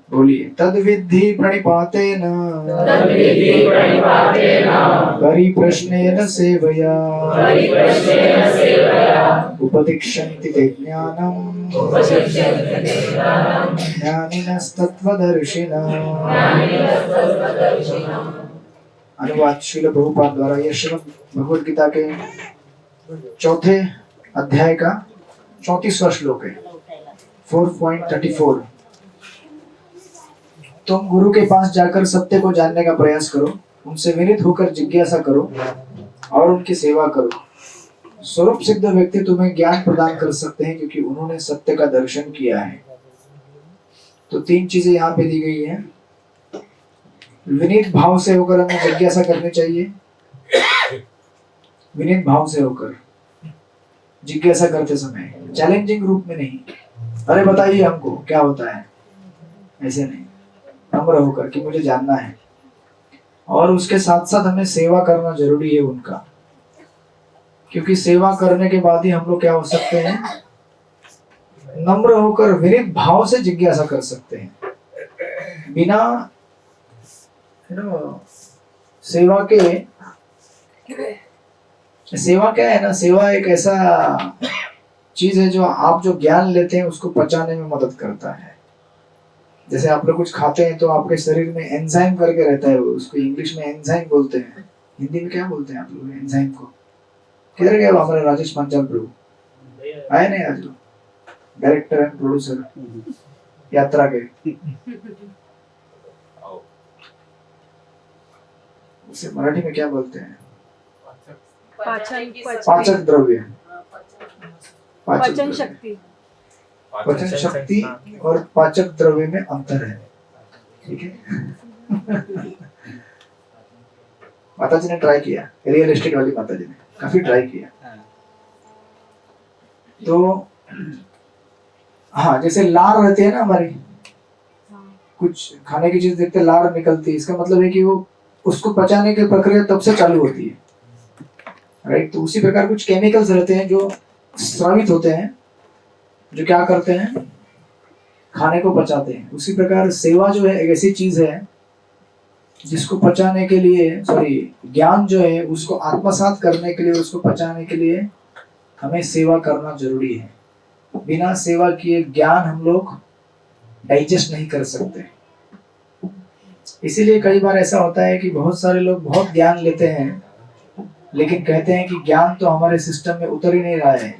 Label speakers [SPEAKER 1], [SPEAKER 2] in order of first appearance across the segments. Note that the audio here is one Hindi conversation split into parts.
[SPEAKER 1] बोलिए। तद्विद्धि प्रणिपातेन परिप्रश्नेन सेवया उपदिक्षन्ति ते ज्ञानम् ज्ञानिनस्तत्त्वदर्शिनः। अनुवाद श्रील प्रभुपाद द्वारा। यह श्रीमद् भगवद गीता के चौथे अध्याय का 34वां श्लोक है, 4.34। तुम गुरु के पास जाकर सत्य को जानने का प्रयास करो, उनसे विनीत होकर जिज्ञासा करो और उनकी सेवा करो। स्वरूप सिद्ध व्यक्ति तुम्हें ज्ञान प्रदान कर सकते हैं क्योंकि उन्होंने सत्य का दर्शन किया है। तो 3 चीजें यहाँ पे दी गई हैं। विनीत भाव से होकर हमें जिज्ञासा करनी चाहिए। विनीत भाव से होकर जिज्ञासा करते समय, चैलेंजिंग रूप में नहीं, अरे बताइए हमको क्या होता है, ऐसे नहीं, नम्र होकर कि मुझे जानना है। और उसके साथ साथ हमें सेवा करना जरूरी है उनका, क्योंकि सेवा करने के बाद ही हम लोग क्या हो सकते हैं, नम्र होकर विनीत भाव से जिज्ञासा कर सकते हैं। बिना सेवा के, सेवा क्या है ना, सेवा एक ऐसा चीज है जो आप जो ज्ञान लेते हैं उसको पचाने में मदद करता है। जैसे आप लोग कुछ खाते हैं तो आपके शरीर में एंजाइम करके रहता है, उसको इंग्लिश में एंजाइम बोलते हैं, हिंदी में क्या बोलते हैं आप लोग एंजाइम को? किधर गए हमारे राजेश पांचाल प्रभु? आए नहीं आज? डायरेक्टर एंड प्रोड्यूसर यात्रा के, उसे मराठी में क्या बोलते हैं? पाचक द्रव्य, पाचन शक्ति। पाचन शक्ति और पाचक द्रव्य में अंतर है, ठीक है? माता जी ने ट्राई किया, रियल एस्टेट वाली माता जी ने काफी ट्राई किया। तो हाँ, जैसे लार रहती है ना हमारी, कुछ खाने की चीज देखते लार निकलती है, इसका मतलब है कि वो उसको पचाने की प्रक्रिया तब से चालू होती है, राइट? तो उसी प्रकार कुछ केमिकल्स रहते हैं जो स्रावित होते हैं, जो क्या करते हैं, खाने को पचाते हैं। उसी प्रकार सेवा जो है एक ऐसी चीज है जिसको पचाने के लिए, ज्ञान जो है उसको आत्मसात करने के लिए, उसको पचाने के लिए हमें सेवा करना जरूरी है। बिना सेवा किए ज्ञान हम लोग डाइजेस्ट नहीं कर सकते। इसीलिए कई बार ऐसा होता है कि बहुत सारे लोग बहुत ज्ञान लेते हैं लेकिन कहते हैं कि ज्ञान तो हमारे सिस्टम में उतर ही नहीं रहा है।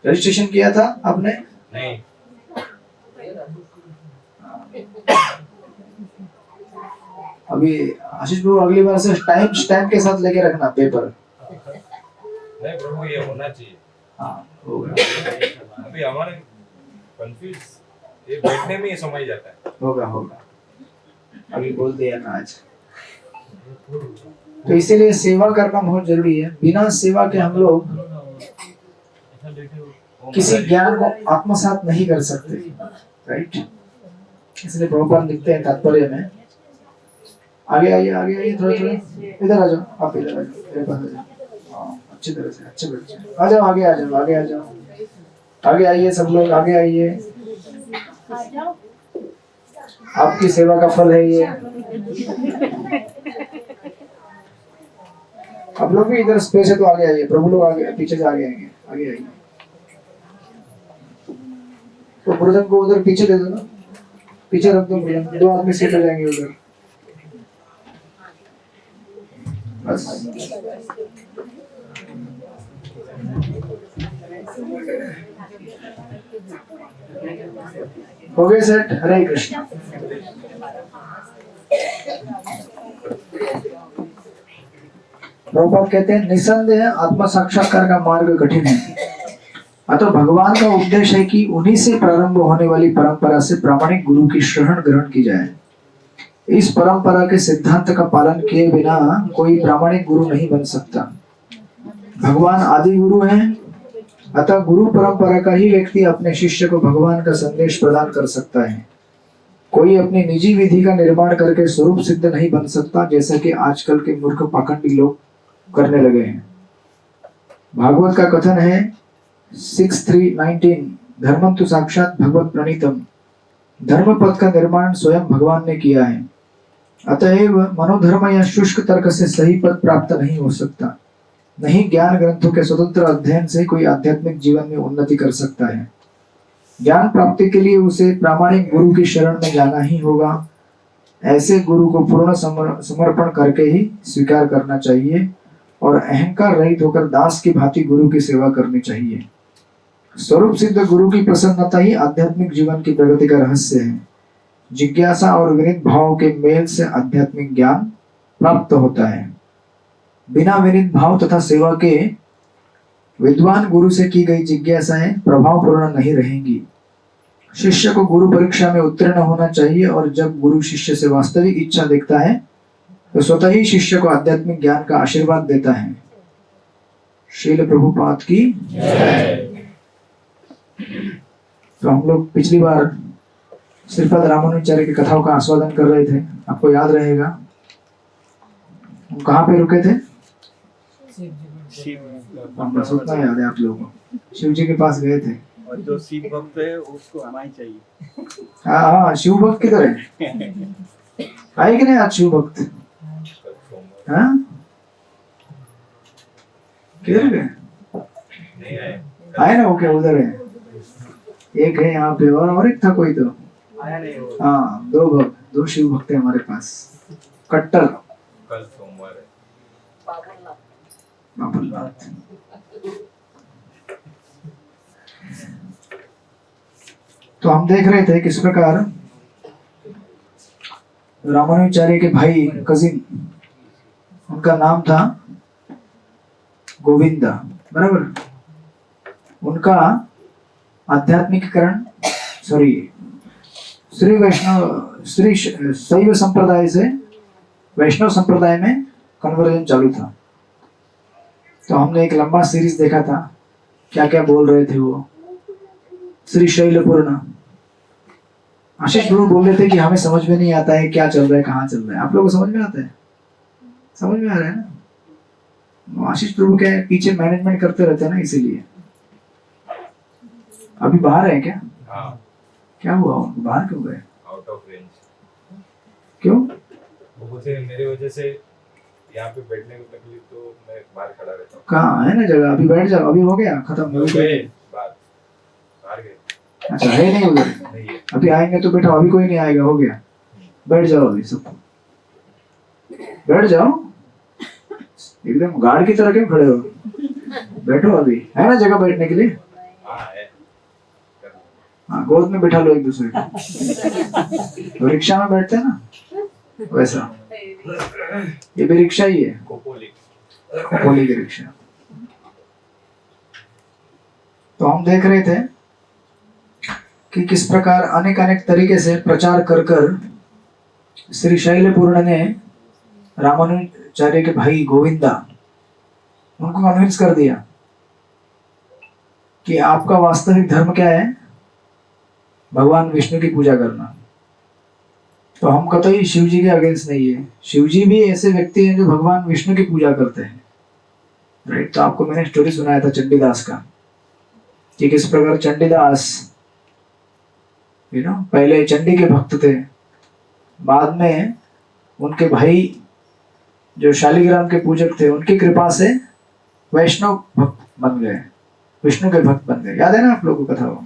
[SPEAKER 1] रजिस्ट्रेशन किया था आपने? नहीं। अभी आशीष प्रभु अगली बार से टाइम स्टैम्प के साथ लेके रखना पेपर।
[SPEAKER 2] नहीं प्रभु, ये होना चाहिए।
[SPEAKER 1] हाँ होगा।
[SPEAKER 2] अभी हमारे कंफ्यूज, ये बैठने में ही समझ जाता है।
[SPEAKER 1] होगा होगा, अभी बोल दिया ना आज। तो इसीलिए सेवा करना बहुत जरूरी है। बिना सेवा के हम लोग किसी ज्ञान को आत्मसात नहीं कर सकते, राइट? इसलिए प्रभुपाद लिखते हैं तात्पर्य में, आगे आइए, आगे आइए, थोड़ा थोड़ा इधर आ जाओ, आप इधर आ जाओ, मेरे पास आ जाओ। अच्छी तरह से, अच्छे बच्चे आ जाओ, आगे आ जाओ, आगे आ जाओ, आगे आइए, सब लोग आगे आइए। आपकी सेवा का फल है ये। आप लोग भी इधर स्पेस है तो आगे आइए, प्रभु लोग आगे, पीछे से आगे आएंगे, आगे आइए। तो मृदंग को उधर पीछे दे दो ना, पीछे रख दो मृदंग, 2 आदमी सेट हो जाएंगे उधर, बस। हो गए सेट? हरे कृष्ण। प्रभुपाद कहते हैं, निसंदेह आत्मा साक्षात्कार का मार्ग कठिन है, अतः भगवान का उपदेश है कि उन्हीं से प्रारंभ होने वाली परंपरा से प्रामाणिक गुरु की शरण ग्रहण की जाए। इस परंपरा के सिद्धांत का पालन किए बिना कोई प्रामाणिक गुरु नहीं बन सकता। भगवान आदि गुरु हैं, अतः गुरु परंपरा का ही व्यक्ति अपने शिष्य को भगवान का संदेश प्रदान कर सकता है। कोई अपनी निजी विधि का निर्माण करके स्वरूप सिद्ध नहीं बन सकता, जैसा कि आजकल के मूर्ख पाखंडी लोग करने लगे हैं। भागवत का कथन है 6:3-19, धर्मं तु साक्षात् भगवत प्रणीतम धर्म पथ का निर्माण स्वयं भगवान ने किया है। अतएव मनोधर्म या शुष्क तर्क से सही पद प्राप्त नहीं हो सकता। नहीं ज्ञान ग्रंथों के स्वतंत्र अध्ययन से कोई आध्यात्मिक जीवन में उन्नति कर सकता है। ज्ञान प्राप्ति के लिए उसे प्रामाणिक गुरु की शरण में जाना ही होगा। ऐसे गुरु को पूर्ण समर्पण करके ही स्वीकार करना चाहिए और अहंकार रहित होकर दास की भांति गुरु की सेवा करनी चाहिए। स्वरूप सिद्ध गुरु की प्रसन्नता ही आध्यात्मिक जीवन की प्रगति का रहस्य है। जिज्ञासा और विनीत भाव के मेल से आध्यात्मिक ज्ञान प्राप्त होता है। बिना विनीत भाव तथा सेवा के विद्वान गुरु से की गई जिज्ञासाएं प्रभावपूर्ण नहीं रहेंगी। शिष्य को गुरु परीक्षा में उत्तीर्ण होना चाहिए और जब गुरु शिष्य से वास्तविक इच्छा देखता है तो स्वतः ही शिष्य को आध्यात्मिक ज्ञान का आशीर्वाद देता है। श्रील प्रभुपाद की जय। तो हम लोग पिछली बार श्रीपद रामानुजाचार्य की कथाओं का आस्वादन कर रहे थे, आपको याद रहेगा। हम कहाँ पे रुके थे? बस उतना याद है आप लोगों को। शिव जी के पास गए थे
[SPEAKER 3] और जो शिव भक्त है उसको आना ही चाहिए।
[SPEAKER 1] हाँ, शिव भक्त किधर है? आए कि नहीं आज शिव भक्त? हाँ, किधर गए? आए ना, ओके, उधर है। एक है यहाँ पे और एक था कोई तो। हाँ, दो शिव भक्त है हमारे पास, कट्टर।
[SPEAKER 2] कल सोमवार है।
[SPEAKER 1] बाबुलनाथ। तो हम देख रहे थे किस प्रकार रामानुजाचार्य के भाई कजिन, उनका नाम था गोविंदा, बराबर। उनका आध्यात्मिककरण श्री शैव संप्रदाय से वैष्णव संप्रदाय में कन्वर्जन चालू था। तो हमने एक लंबा सीरीज देखा था, क्या क्या बोल रहे थे वो। श्री शैलपूर्ण आशीष प्रभु बोल रहे थे कि हमें समझ में नहीं आता है क्या चल रहा है, कहाँ चल रहा है। आप लोगों को समझ में आता है? समझ में आ रहा है ना? आशीष प्रभु के पीछे मैनेजमेंट करते रहते हैं ना, इसीलिए। अभी बाहर है क्या?
[SPEAKER 2] हाँ।
[SPEAKER 1] क्या हुआ उनको, बाहर क्यों गए?
[SPEAKER 2] Out of range.
[SPEAKER 1] क्यों?
[SPEAKER 2] वो मुझे मेरी वजह से यहाँ पे बैठने को तकलीफ, तो मैं बाहर खड़ा रहता हूँ।
[SPEAKER 1] कहाँ है ना जगह? अभी बैठ जाओ, अभी हो गया खत्म।
[SPEAKER 2] बाहर गए।
[SPEAKER 1] अच्छा, है नहीं उधर?
[SPEAKER 2] नहीं है।
[SPEAKER 1] अभी आएंगे तो बैठो, अभी कोई नहीं आएगा, हो गया। बैठ जाओ अभी सब, बैठ जाओ। एकदम गार्ड की तरह क्यों खड़े हो? बैठो, अभी है ना जगह बैठने के लिए? हाँ, गोद में बैठा लो एक दूसरे को। तो रिक्शा में बैठते हैं ना, वैसा। ये भी रिक्शा ही है, कोपोली की रिक्शा। तो हम देख रहे थे कि किस प्रकार अनेक अनेक तरीके से प्रचार कर कर श्री शैलपूर्ण ने रामानुजाचार्य के भाई गोविंदा, उनको कन्विंस कर दिया कि आपका वास्तविक धर्म क्या है? भगवान विष्णु की पूजा करना। तो हम कतई शिव जी के अगेंस्ट नहीं है। शिव जी भी ऐसे व्यक्ति हैं जो भगवान विष्णु की पूजा करते हैं, राइट। तो आपको मैंने स्टोरी सुनाया था चंडीदास का, कि किस प्रकार चंडीदास पहले चंडी के भक्त थे, बाद में उनके भाई जो शालिग्राम के पूजक थे, उनकी कृपा से वैष्णव भक्त बन गए, विष्णु के भक्त बन गए। याद है ना आप लोगों को कथा हो?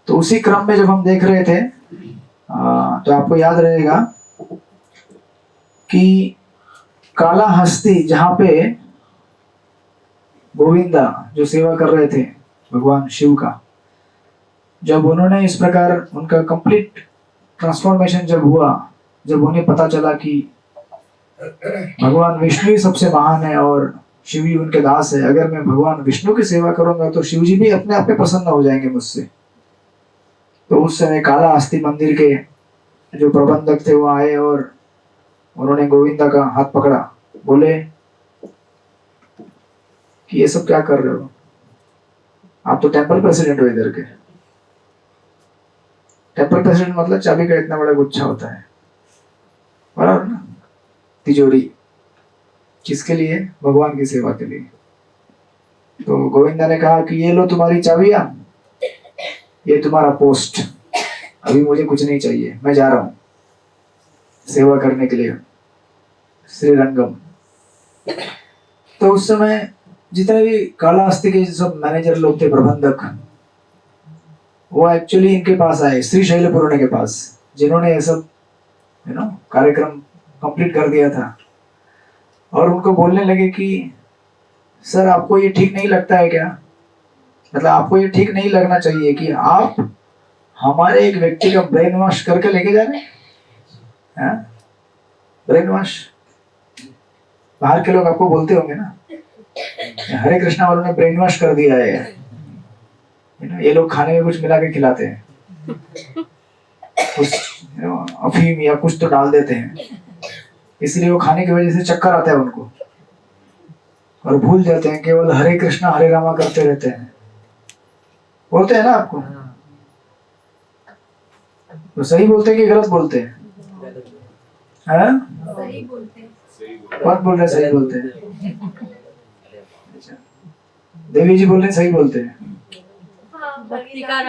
[SPEAKER 1] तो उसी क्रम में जब हम देख रहे थे, तो आपको याद रहेगा कि कालाहस्ती, जहां पे गोविंदा जो सेवा कर रहे थे भगवान शिव का, जब उन्होंने इस प्रकार उनका कंप्लीट ट्रांसफॉर्मेशन जब हुआ, जब उन्हें पता चला कि भगवान विष्णु ही सबसे महान है और शिव जी उनके दास है, अगर मैं भगवान विष्णु की सेवा करूंगा तो शिव जी भी अपने आप में प्रसन्न हो जाएंगे मुझसे। तो उस समय कालाहस्ती मंदिर के जो प्रबंधक थे वो आए और उन्होंने गोविंदा का हाथ पकड़ा, बोले कि ये सब क्या कर रहे हो? आप तो टेंपल प्रेसिडेंट हो इधर के। टेंपल प्रेसिडेंट मतलब चाबी का इतना बड़ा गुच्छा होता है, बराबर ना? तिजोरी किसके लिए? भगवान की सेवा के लिए। तो गोविंदा ने कहा कि ये लो तुम्हारी चाबियां, ये तुम्हारा पोस्ट, अभी मुझे कुछ नहीं चाहिए, मैं जा रहा हूँ सेवा करने के लिए श्रीरंगम। तो उस समय जितने भी कालाहस्ती के सब मैनेजर लोग थे, प्रबंधक, वो एक्चुअली इनके पास आए, श्री शैलपुराण के पास, जिन्होंने ये सब कार्यक्रम कंप्लीट कर दिया था। और उनको बोलने लगे कि सर आपको ये ठीक नहीं लगता है क्या, मतलब आपको ये ठीक नहीं लगना चाहिए कि आप हमारे एक व्यक्ति का ब्रेन वॉश करके लेके जा रहे हैं। ब्रेन वॉश बाहर के लोग आपको बोलते होंगे ना, हरे कृष्णा वालों ने ब्रेन वॉश कर दिया है, ये लोग खाने में कुछ मिला के खिलाते हैं, कुछ अफीम या कुछ तो डाल देते हैं, इसलिए वो खाने की वजह से चक्कर आता है उनको और भूल जाते हैं, केवल हरे कृष्णा हरे रामा करते रहते हैं। बोलते हैं ना आपको, तो सही बोलते हैं कि गलत बोलते हैं?
[SPEAKER 4] सही बोलते हैं।
[SPEAKER 1] कौन बोल रहे सही बोलते हैं? अच्छा, देवी जी बोल रहे सही बोलते हैं।
[SPEAKER 4] हाँ,
[SPEAKER 5] भक्ति का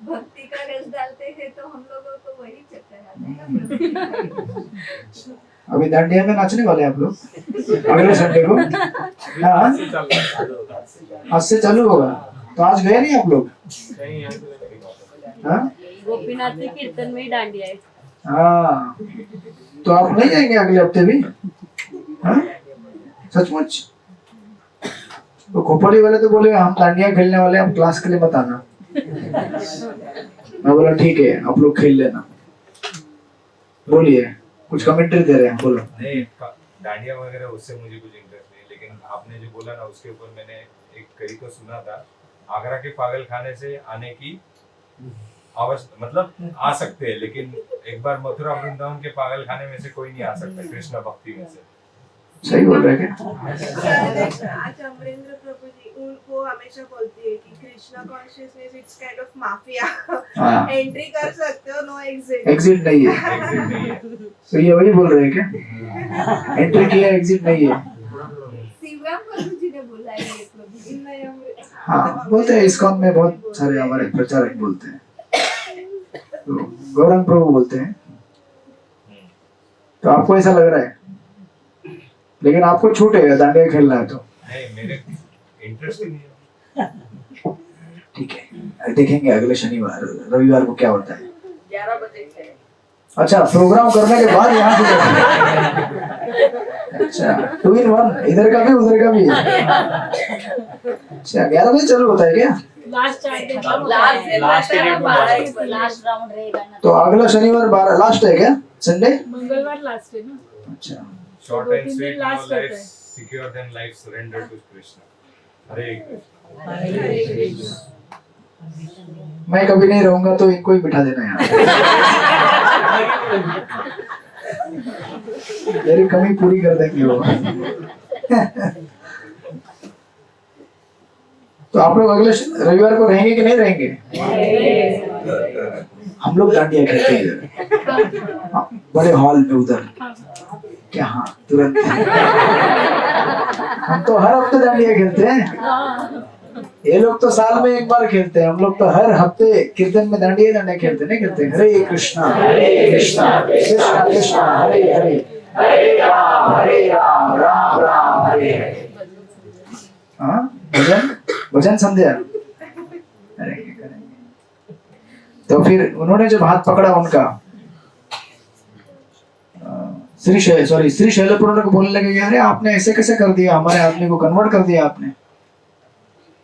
[SPEAKER 4] भक्ति का रस डालते हैं तो हम लोगों को वही चक्कर आता है।
[SPEAKER 1] अभी दांडिया में नाचने वाले हैं आप लोग अगले संडे को? हाँ, आज से चालू होगा। तो आज गए नहीं आप लोग? हाँ,
[SPEAKER 5] गोपीनाथ के कीर्तन में ही डांडिया है।
[SPEAKER 1] हाँ, तो आप नहीं जाएंगे अगले हफ्ते भी? हाँ, सचमुच? तो खोपड़ी वाले तो बोले हम दांडिया खेलने वाले, हम क्लास के लिए मत आना। मैं बोला ठीक है, आप लोग खेल लेना। बोलिए, कुछ कमेंट्री दे रहे हैं, बोलो।
[SPEAKER 2] नहीं, डांडिया वगैरह उससे मुझे कुछ इंटरेस्ट नहीं, लेकिन आपने जो बोला ना उसके ऊपर मैंने एक कड़ी तो सुना था, आगरा के पागल खाने से आने की मतलब आ सकते हैं, लेकिन एक बार मथुरा वृंदावन के पागल खाने में से कोई नहीं आ सकता कृष्ण भक्ति में से।
[SPEAKER 1] सही बोल रहे हैं
[SPEAKER 6] अच्छा, अमरेंद्र प्रभु जी उनको हमेशा बोलती है कि Krishna consciousness it's kind of mafia, entry कर सकते हो, नो एग्जिट।
[SPEAKER 1] एग्जिट नहीं है। तो ये वही बोल रहे हैं क्या? एंट्री किया, एग्जिट नहीं है।
[SPEAKER 4] शिवराम प्रभु जी ने बोला है ये प्रभु।
[SPEAKER 1] हाँ, बोलते हैं, इस्कॉन में बहुत सारे हमारे प्रचारक बोलते हैं, तो गौरंग प्रभु बोलते हैं। तो आपको ऐसा लग रहा है, लेकिन आपको छूट है दांडिया खेलना है तो?
[SPEAKER 2] नहीं, मेरे इंटरेस्ट ही नहीं है।
[SPEAKER 1] ठीक है, देखेंगे अगले शनिवार रविवार को क्या होता है।
[SPEAKER 6] 11 बजे से।
[SPEAKER 1] अच्छा, प्रोग्राम करने के बाद यहाँ से अच्छा 2 in 1, इधर का भी उधर का भी। अच्छा, 11 बजे चालू होता है क्या?
[SPEAKER 5] लास्ट
[SPEAKER 7] राउंड रहेगा ना।
[SPEAKER 1] तो अगला शनिवार 12 लास्ट है क्या? संडे
[SPEAKER 5] मंगलवार लास्ट है ना।
[SPEAKER 1] अच्छा,
[SPEAKER 2] Short
[SPEAKER 5] दो
[SPEAKER 2] and
[SPEAKER 5] तीन
[SPEAKER 2] sweet,
[SPEAKER 5] दिन
[SPEAKER 2] no
[SPEAKER 5] last
[SPEAKER 2] life
[SPEAKER 5] रहता है।
[SPEAKER 2] secure than life surrender to Krishna। हरे कृष्ण।
[SPEAKER 1] मैं कभी नहीं रहूंगा तो इनको ही बिठा देना यहाँ। मेरी कमी पूरी कर देंगे वो। तो आप लोग अगले रविवार को रहेंगे कि नहीं रहेंगे? हम लोग दांडिया खेलते हैं बड़े हॉल में उधर। क्या? हाँ, तुरंत। हम तो हर हफ्ते दांडिया खेलते हैं, ये लोग तो साल में एक बार खेलते हैं, हम लोग तो हर हफ्ते कीर्तन में दांडिया खेलते नहीं खेलते। हरे कृष्णा कृष्णा कृष्णा हरे हरे, हरे राम राम हरे हरे। हाँ, भजन संध्या करेंगे। तो फिर उन्होंने जब हाथ पकड़ा उनका, श्री शैलपुराण को बोलने लगे, अरे आपने ऐसे कैसे कर दिया, हमारे आदमी को कन्वर्ट कर दिया आपने,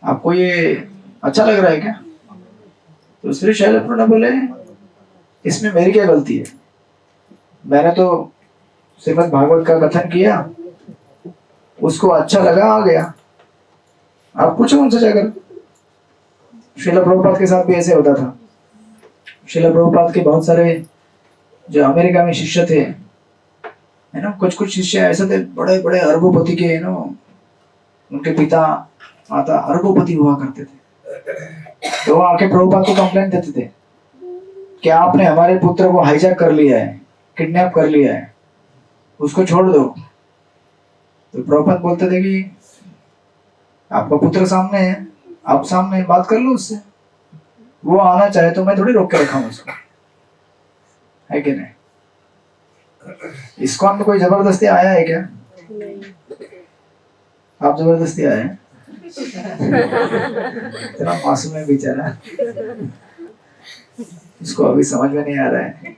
[SPEAKER 1] आपको ये अच्छा लग रहा है क्या? तो श्री शैलपुराण बोले, इसमें मेरी क्या गलती है? मैंने तो श्रीमद् भागवत का कथन किया, उसको अच्छा लगा, आ गया। आप पूछो उनसे जाकर। श्रील प्रभुपाद के साथ भी ऐसे होता था। श्रील प्रभुपाद के बहुत सारे जो अमेरिका में शिष्य थे, है ना, कुछ शिष्य ऐसे थे बड़े बड़े अरबोपति के, है ना, उनके पिता माता अरबोपति हुआ करते थे। तो वो आके प्रभुपाद को कंप्लेंट देते थे कि आपने हमारे पुत्र को हाईजैक कर लिया है, किडनैप कर लिया है, उसको छोड़ दो। तो प्रभुपाद बोलते थे कि आपका पुत्र सामने है, आप सामने बात कर लो उससे, वो आना चाहे तो मैं थोड़ी रोक के रखा हूँ उसको। है कि नहीं? इस्कॉन में कोई जबरदस्ती आया है क्या? आप जबरदस्ती आए हैं? इतना मासूम है बेचारा, इसको अभी समझ में नहीं आ रहा है।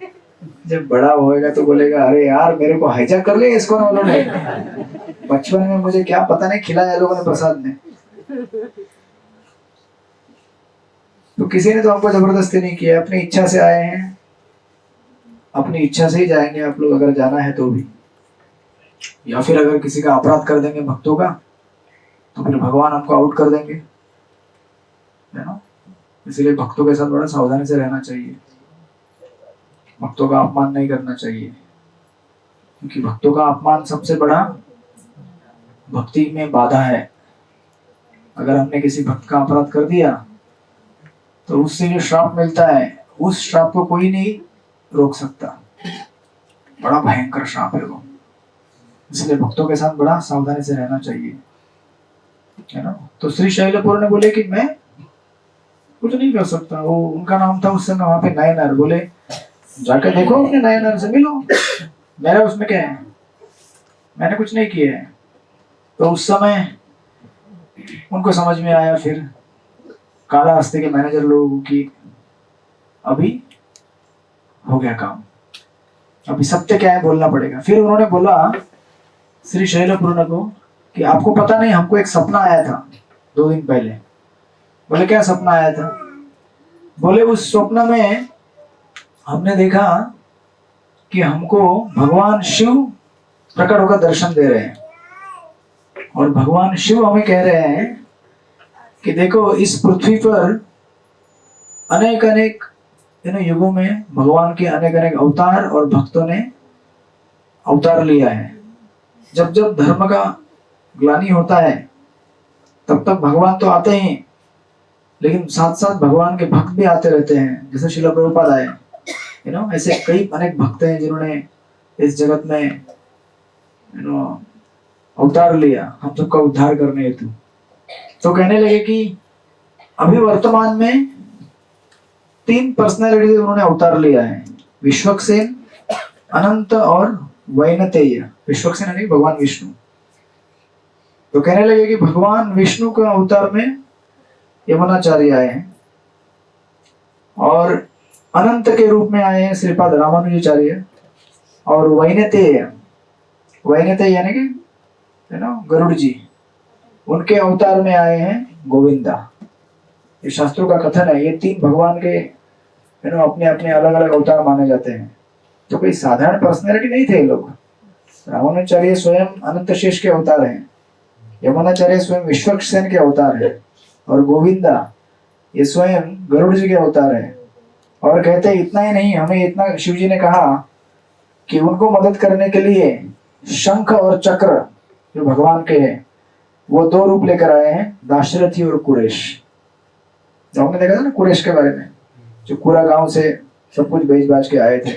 [SPEAKER 1] जब बड़ा होएगा तो बोलेगा अरे यार मेरे को हाईजैक कर लिया इस्कॉन वालों ने, बचपन में मुझे क्या पता नहीं खिलाया लोगों ने प्रसाद में। तो किसी ने तो आपको जबरदस्ती नहीं किया, अपनी इच्छा से आए हैं, अपनी इच्छा से ही जाएंगे आप लोग अगर जाना है तो भी। या फिर अगर किसी का अपराध कर देंगे भक्तों का तो फिर भगवान हमको आउट कर देंगे, है ना? इसलिए भक्तों के साथ बड़ा सावधानी से रहना चाहिए, भक्तों का अपमान नहीं करना चाहिए, क्योंकि भक्तों का अपमान सबसे बड़ा भक्ति में बाधा है। अगर हमने किसी भक्त का अपराध कर दिया तो उससे जो श्राप मिलता है उस श्राप को कोई नहीं रोक सकता, बड़ा भयंकर श्राप है वो। इसलिए भक्तों के साथ बड़ा सावधानी से रहना चाहिए, है ना? तो श्री शैलपुर ने बोले कि मैं कुछ नहीं कर सकता, वो उनका नाम था उस समय वहां पे नयनर, बोले जाकर देखो अपने नयनर से मिलो, मेरा उसमें क्या है, मैंने कुछ नहीं किया है। तो उस समय उनको समझ में आया फिर काला हस्ती के मैनेजर लोगों की अभी हो गया काम, अभी सत्य क्या है बोलना पड़ेगा। फिर उन्होंने बोला श्री शैलपुर को कि आपको पता नहीं हमको एक सपना आया था 2 दिन पहले। बोले क्या सपना आया था? बोले उस स्वप्न में हमने देखा कि हमको भगवान शिव प्रकट होकर दर्शन दे रहे हैं, और भगवान शिव हमें कह रहे हैं कि देखो इस पृथ्वी पर अनेक अनेक युगों में भगवान के अनेक अनेक अवतार और भक्तों ने अवतार लिया है। जब जब धर्म का ग्लानि होता है तब तक भगवान तो आते हैं, लेकिन साथ साथ भगवान के भक्त भी आते रहते हैं, जैसे श्रील प्रभुपाद आए, ऐसे कई अनेक भक्त हैं जिन्होंने इस जगत में अवतार लिया हम सबका उद्धार करने हेतु। तो कहने लगे कि अभी वर्तमान में 3 पर्सनैलिटी उन्होंने अवतार लिया है, विश्वक्सेन, अनंत और वैनतेय। विश्वक्सेन यानी भगवान विष्णु। तो कहने लगे कि भगवान विष्णु के अवतार में यमुनाचार्य आए हैं, और अनंत के रूप में आए हैं श्रीपाद रामानुजाचार्य, और वैनतेय यानी कि गरुड़ जी, उनके अवतार में आए हैं गोविंदा। ये शास्त्रों का कथन है, ये 3 भगवान के अपने अपने अलग अलग अवतार माने जाते हैं। तो कोई साधारण पर्सनैलिटी नहीं थे लोग। रामानुजाचार्य स्वयं अनंत शेष के अवतार हैं, यमुनाचार्य स्वयं विश्वक्सेन के अवतार है, और गोविंदा ये स्वयं गरुड़ जी के अवतार है। और कहते इतना ही नहीं, हमें इतना शिव जी ने कहा कि उनको मदद करने के लिए शंख और चक्र जो भगवान के हैं वो 2 रूप लेकर आए हैं, दाशरथी और कुरेश। जो हमने देखा था ना कुरेश के बारे में, जो पूरा गांव से सब कुछ बेच बाज के आए थे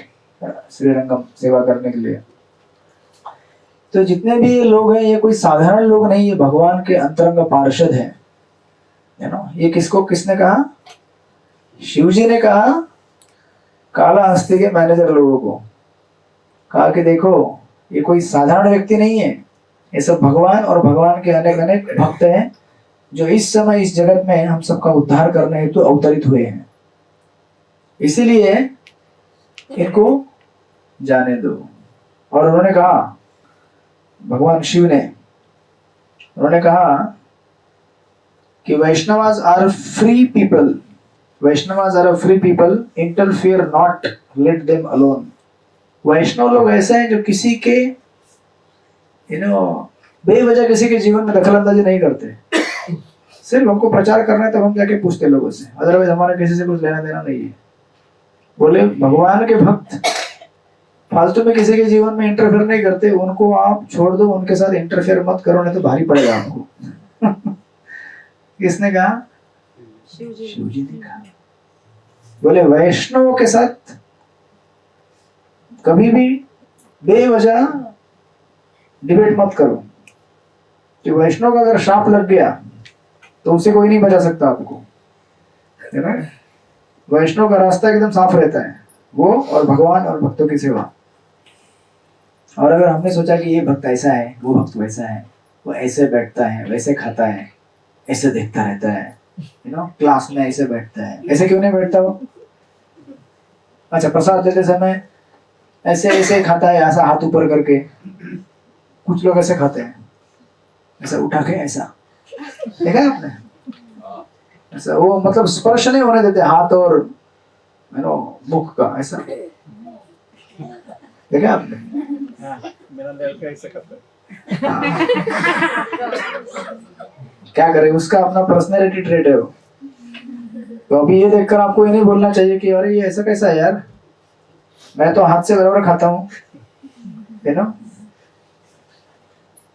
[SPEAKER 1] श्रीरंगम सेवा करने के लिए। तो जितने भी ये लोग हैं ये कोई साधारण लोग नहीं, ये भगवान के अंतरंग पार्षद हैं, ये किसने कहा? शिव जी ने कहा काला हस्ती के मैनेजर लोगों को, कहा कि देखो ये कोई साधारण व्यक्ति नहीं है, ये सब भगवान और भगवान के अनेक अनेक भक्त हैं जो इस समय इस जगत में हम सबका उद्धार करने हेतु अवतरित हुए हैं, इसीलिए इनको जाने दो। और उन्होंने कहा, भगवान शिव ने उन्होंने कहा कि Vaishnavas are free people, Vaishnavas are free people, interfere not, let them alone. Vaishnav लोग ऐसे हैं जो किसी के बेवजह किसी के जीवन में दखलंदाजी नहीं करते। सिर्फ हमको प्रचार करना है तब हम जाके पूछते लोगों से, अदरवाइज हमारा किसी से कुछ लेना देना नहीं है। बोले भगवान के भक्त फालतू में किसी के जीवन में इंटरफेयर नहीं करते, उनको आप छोड़ दो, उनके साथ इंटरफेयर मत करो, नहीं तो भारी पड़ेगा आपको। किसने कहा? शिव जी ने कहा। बोले वैष्णवों के साथ कभी भी बेवजह डिबेट मत करो, कि वैष्णव का अगर श्राप लग गया तो उसे कोई नहीं बचा सकता आपको, है ना? वैष्णव का रास्ता एकदम साफ रहता है, वो और भगवान और भक्तों की सेवा। और अगर हमने सोचा कि ये भक्त ऐसा है, वो भक्त वैसा है, वो ऐसे बैठता है, वैसे खाता है, ऐसे देखता रहता है, क्लास में ऐसे बैठता है, ऐसे क्यों नहीं बैठता वो? अच्छा, प्रसाद देते समय ऐसे ऐसे खाता है, ऐसा हाथ ऊपर करके। कुछ लोग ऐसे खाते हैं, ऐसा उठा के, ऐसा देखा है आपने? ऐसा वो मतलब स्पर्श नहीं होने देते हाथ और मुख का, ऐसा देखा आपने?
[SPEAKER 3] हाँ, मेरा लड़का ऐसा करता है।
[SPEAKER 1] क्या करे, उसका अपना पर्सनैलिटी ट्रेट है वो। तो अभी ये देखकर आपको ये नहीं बोलना चाहिए कि अरे ये ऐसा कैसा है यार, मैं तो हाथ से बराबर खाता हूँ, है ना?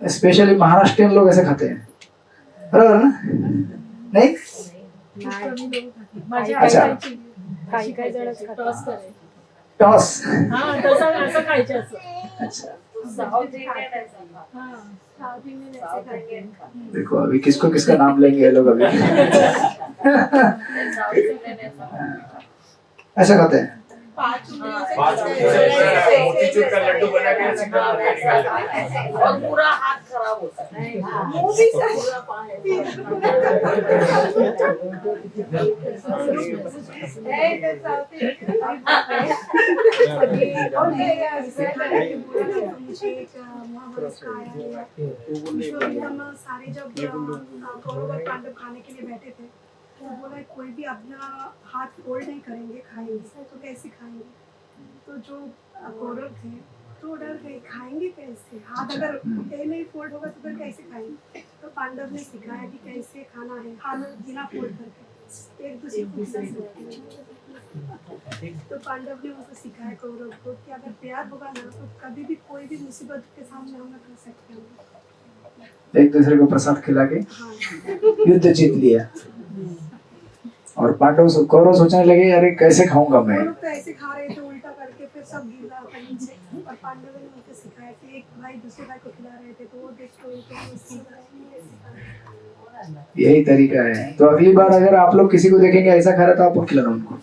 [SPEAKER 1] स्पेशली महाराष्ट्रियन लोग ऐसे खाते हैं, बराबर ना? नहीं? अच्छा,
[SPEAKER 5] काही काही जण टॉस करे.
[SPEAKER 1] टॉस।
[SPEAKER 5] हा तसं असं खायचं असं.
[SPEAKER 1] अच्छा,
[SPEAKER 4] साउथ इंडियन ऐसा
[SPEAKER 5] हा
[SPEAKER 4] साउथ इंडियन ऐसे खाएंगे
[SPEAKER 1] देखो अभी किसको किसका नाम लेंगे ये लोग अभी।
[SPEAKER 4] साउथ इंडियन
[SPEAKER 1] ऐसा खाते हैं।
[SPEAKER 6] 5 उंगलियों से
[SPEAKER 2] पाँच
[SPEAKER 6] खाता है।
[SPEAKER 2] उंगलियों से मोतीचूर का लड्डू बना के सीधा मुंह में निकाल देते हैं।
[SPEAKER 8] और पूरा हाथ खराब होता है
[SPEAKER 6] मुंह भी
[SPEAKER 8] पूरा
[SPEAKER 6] सारे जब कौरव और पांडव खाने के लिए बैठे थे तो बोला कोई भी अपना हाथ फोल्ड नहीं करेंगे खाएंगे तो कैसे खाएंगे। तो जो कौरव थे तो डर गए खाएंगे कैसे, हाथ अगर नहीं फोल्ड होगा तो फिर कैसे खाएंगे। तो पांडव ने सिखाया कि कैसे खाना है, हाथ बिना फोल्ड करके एक दूसरे को खिला सकते हैं। तो पांडव ने उनको सिखाया कौरव को कि अगर प्यार होगा ना तो कभी भी कोई भी मुसीबत के सामने हम कर सकते हैं।
[SPEAKER 1] एक दूसरे को प्रसाद खिला के युद्ध जीत लिया। और पांडव कौरव सोचने लगे अरे कैसे खाऊंगा मैं।
[SPEAKER 6] कौरव तो ऐसे खा रहे थे उल्टा करके, फिर सब गिरा था नीचे। और पांडव ने उनको सिखाया कि एक भाई दूसरे भाई को खिला रहे थे तो वो देख तो
[SPEAKER 1] यही तरीका है। तो अगली बार अगर आप लोग किसी को देखेंगे ऐसा खा रहा तो आप खिलाना उनको।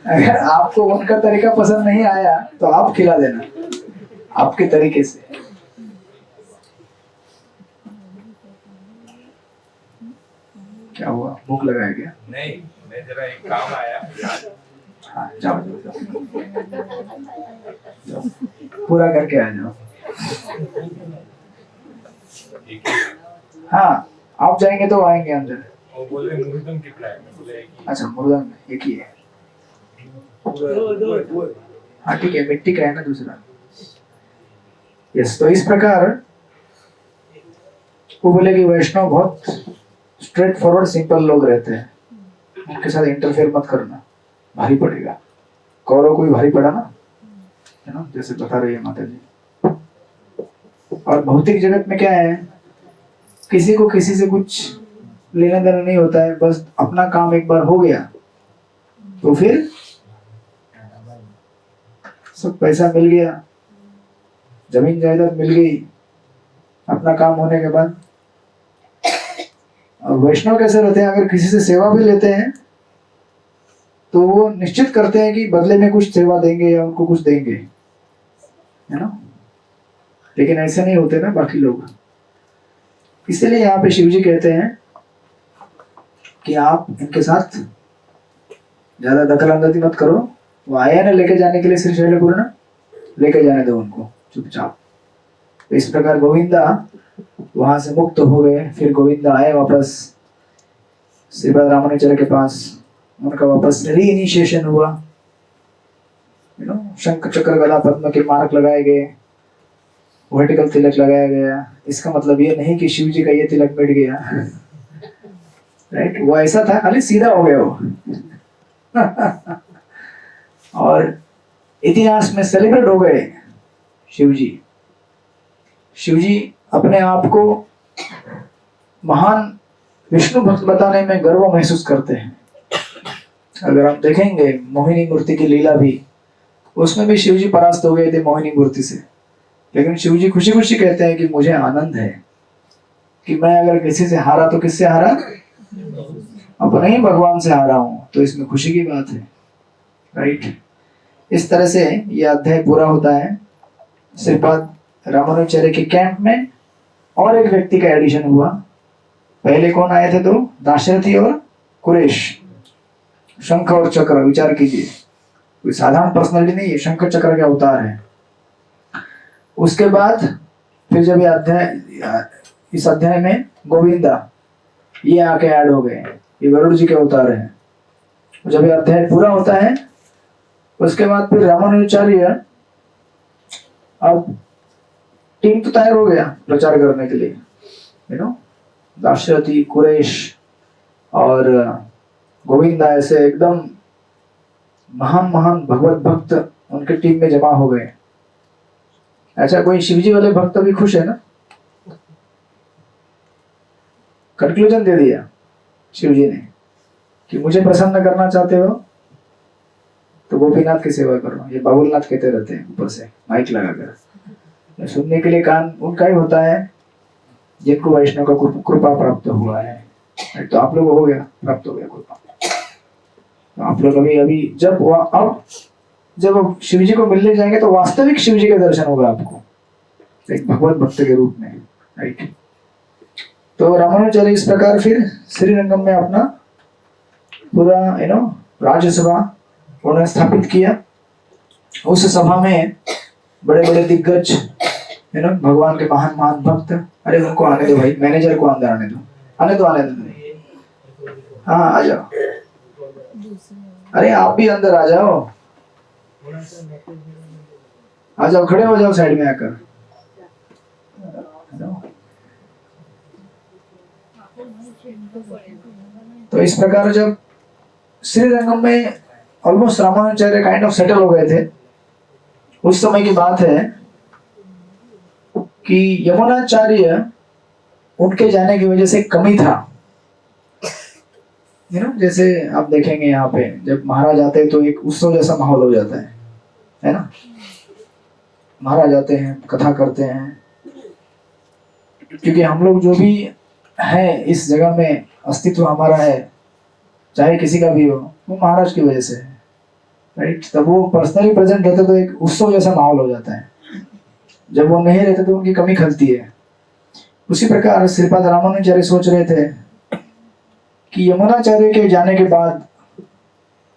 [SPEAKER 1] अगर आपको उनका तरीका पसंद नहीं आया तो आप खिला देना आपके तरीके से। क्या हुआ, भूख लगा है क्या?
[SPEAKER 2] नहीं, मैं जरा एक काम आया।
[SPEAKER 1] हाँ जाओ जाओ जाओ, पूरा करके आ जाओ। हाँ आप जाएंगे तो आएंगे अंदर।
[SPEAKER 2] वो बोल रहे मुर्दम कितना है, बोले एक ही।
[SPEAKER 1] अच्छा मुर्दा एक ही है। हाँ ठीक है, मिट्टी का है ना दूसरा। यस, तो इस प्रकार वो बोले कि वैष्णव बहुत स्ट्रेट फॉरवर्ड सिंपल लोग रहते हैं, उनके साथ इंटरफेयर मत करना, भारी पड़ेगा। कौरव को भी भारी पड़ा ना, है ना, जैसे बता रही है माता जी। और भौतिक जगत में क्या है, किसी को किसी से कुछ लेना देना नहीं होता है, बस अपना काम एक बार हो गया तो फिर सब पैसा मिल गया, जमीन जायदाद मिल गई अपना काम होने के बाद। और वैष्णव कैसे रहते हैं, अगर किसी से सेवा भी लेते हैं तो वो निश्चित करते हैं कि बदले में कुछ सेवा देंगे या उनको कुछ देंगे, है ना। लेकिन ऐसे नहीं होते ना बाकी लोग। इसलिए यहाँ पे शिव जी कहते हैं कि आप इनके साथ ज्यादा दखल-अंदाजी मत करो। वो आया ना लेके जाने के लिए श्री शैलपूर्ण, लेके जाने दो उनको चुपचाप। तो इस प्रकार गोविंदा वहां से मुक्त हो गए। फिर गोविंदा आए वापस श्रीपाद रामानुजाचार्य के पास, उनका वापस रीइनिशिएशन हुआ, शंख चक्र गदा पद्म के मार्क लगाए गए, वर्टिकल तिलक लगाया गया। इसका मतलब ये नहीं कि शिव जी का ये तिलक मिट गया, राइट। वो ऐसा था, खाली सीधा हो गया वो। और इतिहास में सेलिब्रेट हो गए शिव जी। शिव जी अपने आप को महान विष्णु भक्त बताने में गर्व महसूस करते हैं। अगर आप देखेंगे मोहिनी मूर्ति की लीला भी, उसमें भी शिव जी परास्त हो गए थे मोहिनी मूर्ति से, लेकिन शिव जी खुशी खुशी कहते हैं कि मुझे आनंद है कि मैं अगर किसी से हारा तो किससे हारा, अपने ही भगवान से हारा हूं, तो इसमें खुशी की बात है। राइट। इस तरह से यह अध्याय पूरा होता है। श्रीपाद रामानुजाचार्य के कैंप में और एक व्यक्ति का एडिशन हुआ। पहले कौन आए थे? तो दाशरथी और कुरेश। शंख और चक्र, विचार कीजिए, कोई साधारण पर्सनालिटी नहीं है, शंख चक्र के अवतार है। उसके बाद फिर जब इस अध्याय में गोविंदा ये आके ऐड हो गए, ये गरुड़ जी के अवतार हैं। जब ये अध्याय पूरा होता है उसके बाद फिर रामानुजाचार्य, अब टीम तो तैयार हो गया प्रचार करने के लिए, दाशरथी, कुरेश और गोविंदा ऐसे एकदम महान महान भगवत भक्त उनके टीम में जमा हो गए। अच्छा, कोई शिवजी वाले भक्त भी खुश है ना? कंक्लूजन दे दिया शिवजी ने कि मुझे प्रसन्न करना चाहते हो तो गोपीनाथ की सेवा करो। ये बाबुलनाथ कहते रहते हैं ऊपर से माइक लगाकर। सुनने के लिए कान उनका ही होता है जिनको वैष्णव का कृपा प्राप्त हुआ है। तो आप लोग हो गया, प्राप्त हो गया कृपा। तो आप लोग अभी जब शिवजी को मिलने जाएंगे तो वास्तविक शिवजी का दर्शन होगा आपको एक भगवत भक्त के रूप में, राइट। तो रामानुजाचार्य इस प्रकार फिर श्रीरंगम में अपना पूरा राज्यसभा उन्होंने स्थापित किया। उस सभा में बड़े बड़े दिग्गज भगवान के महान महान भक्त, अरे उनको आने दो भाई, मैनेजर को अंदर आने दो। हाँ आ जाओ, अरे आप भी अंदर आ जाओ, खड़े हो जाओ साइड में आकर। तो इस प्रकार जब श्रीरंगम में almost Ramanujacharya kind of settle हो गए थे, उस समय की बात है कि यमुनाचार्य उनके जाने की वजह से कमी था। जैसे आप देखेंगे यहाँ पे जब महाराज आते हैं तो एक उत्सव जैसा माहौल हो जाता है ना। महाराज आते हैं, कथा करते हैं, क्योंकि हम लोग जो भी हैं इस जगह में अस्तित्व हमारा है, चाहे किसी का भी हो, वो महाराज की वजह से है, राइट। तब वो पर्सनली प्रेजेंट रहते तो एक उत्सव जैसा माहौल हो जाता है। जब वो नहीं रहते तो उनकी कमी खलती है। उसी प्रकार श्रीपाद रामानुजाचार्य सोच रहे थे कि यमुनाचार्य के जाने के बाद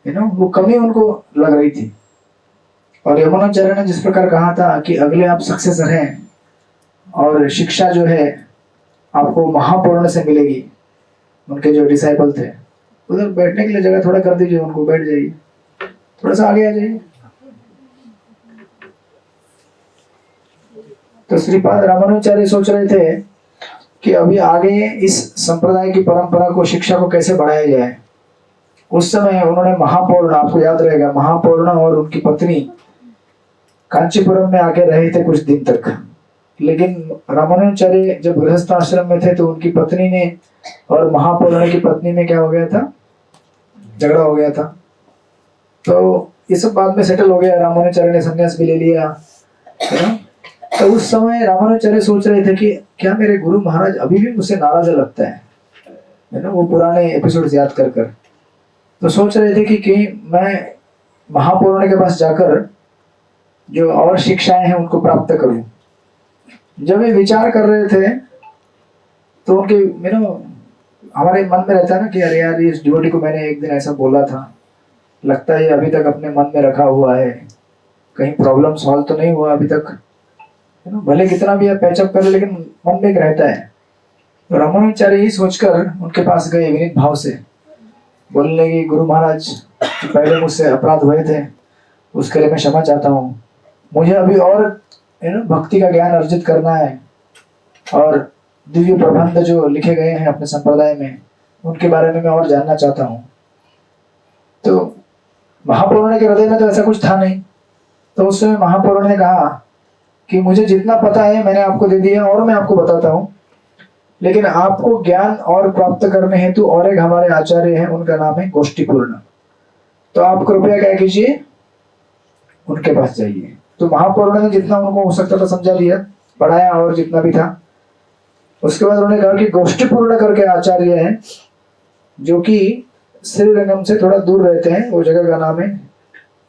[SPEAKER 1] वो कमी उनको लग रही थी। और यमुनाचार्य ने जिस प्रकार कहा था कि अगले आप सक्सेसर हैं और शिक्षा जो है आपको महापूर्ण से मिलेगी, उनके जो डिसाइपल थे, उधर बैठने के लिए जगह थोड़ा कर दीजिए, उनको बैठ जाइए, थोड़ा सा आगे आ जाइए। तो श्रीपाद रामानुजाचार्य सोच रहे थे कि अभी आगे इस संप्रदाय की परंपरा को, शिक्षा को कैसे बढ़ाया जाए। उस समय उन्होंने महापूर्ण, आपको याद रहेगा, महापूर्ण और उनकी पत्नी कांचीपुरम में आके रहे थे कुछ दिन तक। लेकिन रामानुजाचार्य जब गृहस्थ आश्रम में थे तो उनकी पत्नी ने और महापूर्ण की पत्नी में क्या हो गया था, झगड़ा हो गया था। तो ये सब बाद में सेटल हो गया, रामानुजाचार्य ने संन्यास भी ले लिया, है ना। तो उस समय रामानुजाचार्य सोच रहे थे कि क्या मेरे गुरु महाराज अभी भी मुझसे नाराज लगता है ना, वो पुराने एपिसोड्स याद कर कर। तो सोच रहे थे कि मैं महापूर्ण के पास जाकर जो और शिक्षाएं हैं उनको प्राप्त करूं। जब ये विचार कर रहे थे तो उनके हमारे मन में रहता है ना कि अरे यार, इस डिवोटी को मैंने एक दिन ऐसा बोला था, लगता है अभी तक अपने मन में रखा हुआ है, कहीं प्रॉब्लम सॉल्व तो नहीं हुआ अभी तक, भले कितना भी आप पैचअप कर ले लेकिन मन में एक रहता है। तो रामानुजाचार्य ही सोचकर उनके पास गए विनीत भाव से, बोलने लगे, गुरु महाराज पहले मुझसे अपराध हुए थे, उसके लिए मैं क्षमा चाहता हूँ। मुझे अभी और भक्ति का ज्ञान अर्जित करना है और दिव्य प्रबंध जो लिखे गए हैं अपने संप्रदाय में उनके बारे में मैं और जानना चाहता हूँ। तो महापूर्ण के हृदय में तो ऐसा कुछ था नहीं। तो उस समय महापूर्ण ने कहा कि मुझे जितना पता है मैंने आपको दे दिया और मैं आपको बताता हूँ, लेकिन आपको ज्ञान और प्राप्त करने हेतु और एक हमारे आचार्य हैं, उनका नाम है गोष्ठीपूर्ण। तो आप कृपया क्या कीजिए, उनके पास जाइए। तो महापूर्ण ने जितना उनको हो सकता था समझा दिया, पढ़ाया और जितना भी था। उसके बाद उन्होंने कहा कि गोष्ठीपूर्ण करके आचार्य हैं जो कि श्रीरंगम से थोड़ा दूर रहते हैं, वो जगह का नाम है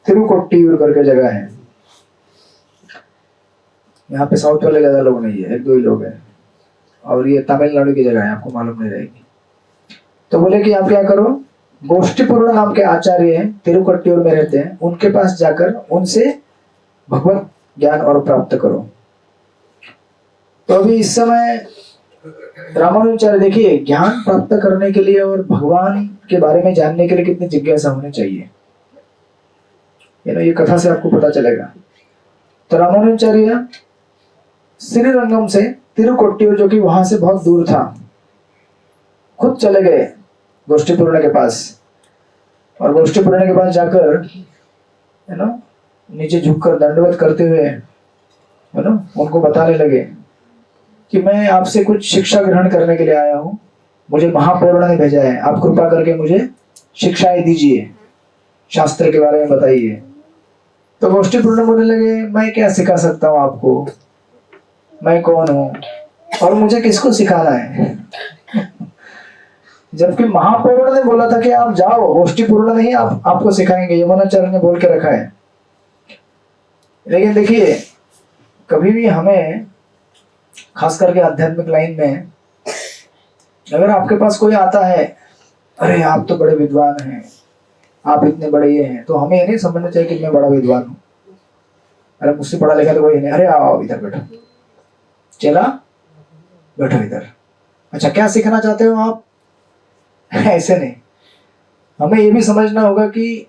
[SPEAKER 1] तिरुकोट्टियूर करके जगह है। यहाँ पे साउथ वाले ज्यादा लोग नहीं है, 1-2 ही लोग हैं, और ये तमिलनाडु की जगह है, आपको मालूम नहीं रहेगी। तो बोले कि आप क्या करो, गोष्ठीपूर्ण नाम के आचार्य हैं, तिरुकोट्टियूर में रहते हैं, उनके पास जाकर उनसे भगवत ज्ञान और प्राप्त करो। तो अभी इस समय रामानुजाचार्य देखिए, ज्ञान प्राप्त करने के लिए और भगवान के बारे में जानने के लिए कितनी जिज्ञासा होनी चाहिए, ये कथा से आपको पता चलेगा। तो रामानुजाचार्य श्रीरंगम से तिरुकोट्टियूर, जो कि वहां से बहुत दूर था, खुद चले गए गोष्ठीपूर्ण के पास, और गोष्ठीपूर्ण के पास जाकर नीचे झुककर दंडवत करते हुए उनको बताने लगे कि मैं आपसे कुछ शिक्षा ग्रहण करने के लिए आया हूँ, मुझे महापौर्ण ने भेजा है, आप कृपा करके मुझे शिक्षाएं दीजिए, शास्त्र के बारे में बताइए। तो गोष्ठीपूर्ण बोलने लगे, मैं क्या सिखा सकता हूँ आपको, मैं कौन हूँ और मुझे किसको सिखाना है। जबकि महापौर्ण ने बोला था कि आप जाओ, गोष्ठीपूर्ण नहीं आपको सिखाएंगे, यमुनाचार्य ने बोल के रखा है। लेकिन देखिए, कभी भी हमें खास करके आध्यात्मिक लाइन में, अगर आपके पास कोई आता है, अरे आप तो बड़े विद्वान हैं, आप इतने बड़े ये हैं, तो हमें ये नहीं समझना चाहिए कि मैं बड़ा विद्वान हूँ, अरे मुझसे पढ़ा लिखा तो कोई नहीं, अरे आओ इधर बैठो, चला बैठो इधर, अच्छा क्या सीखना चाहते हो आप। ऐसे नहीं, हमें ये भी समझना होगा कि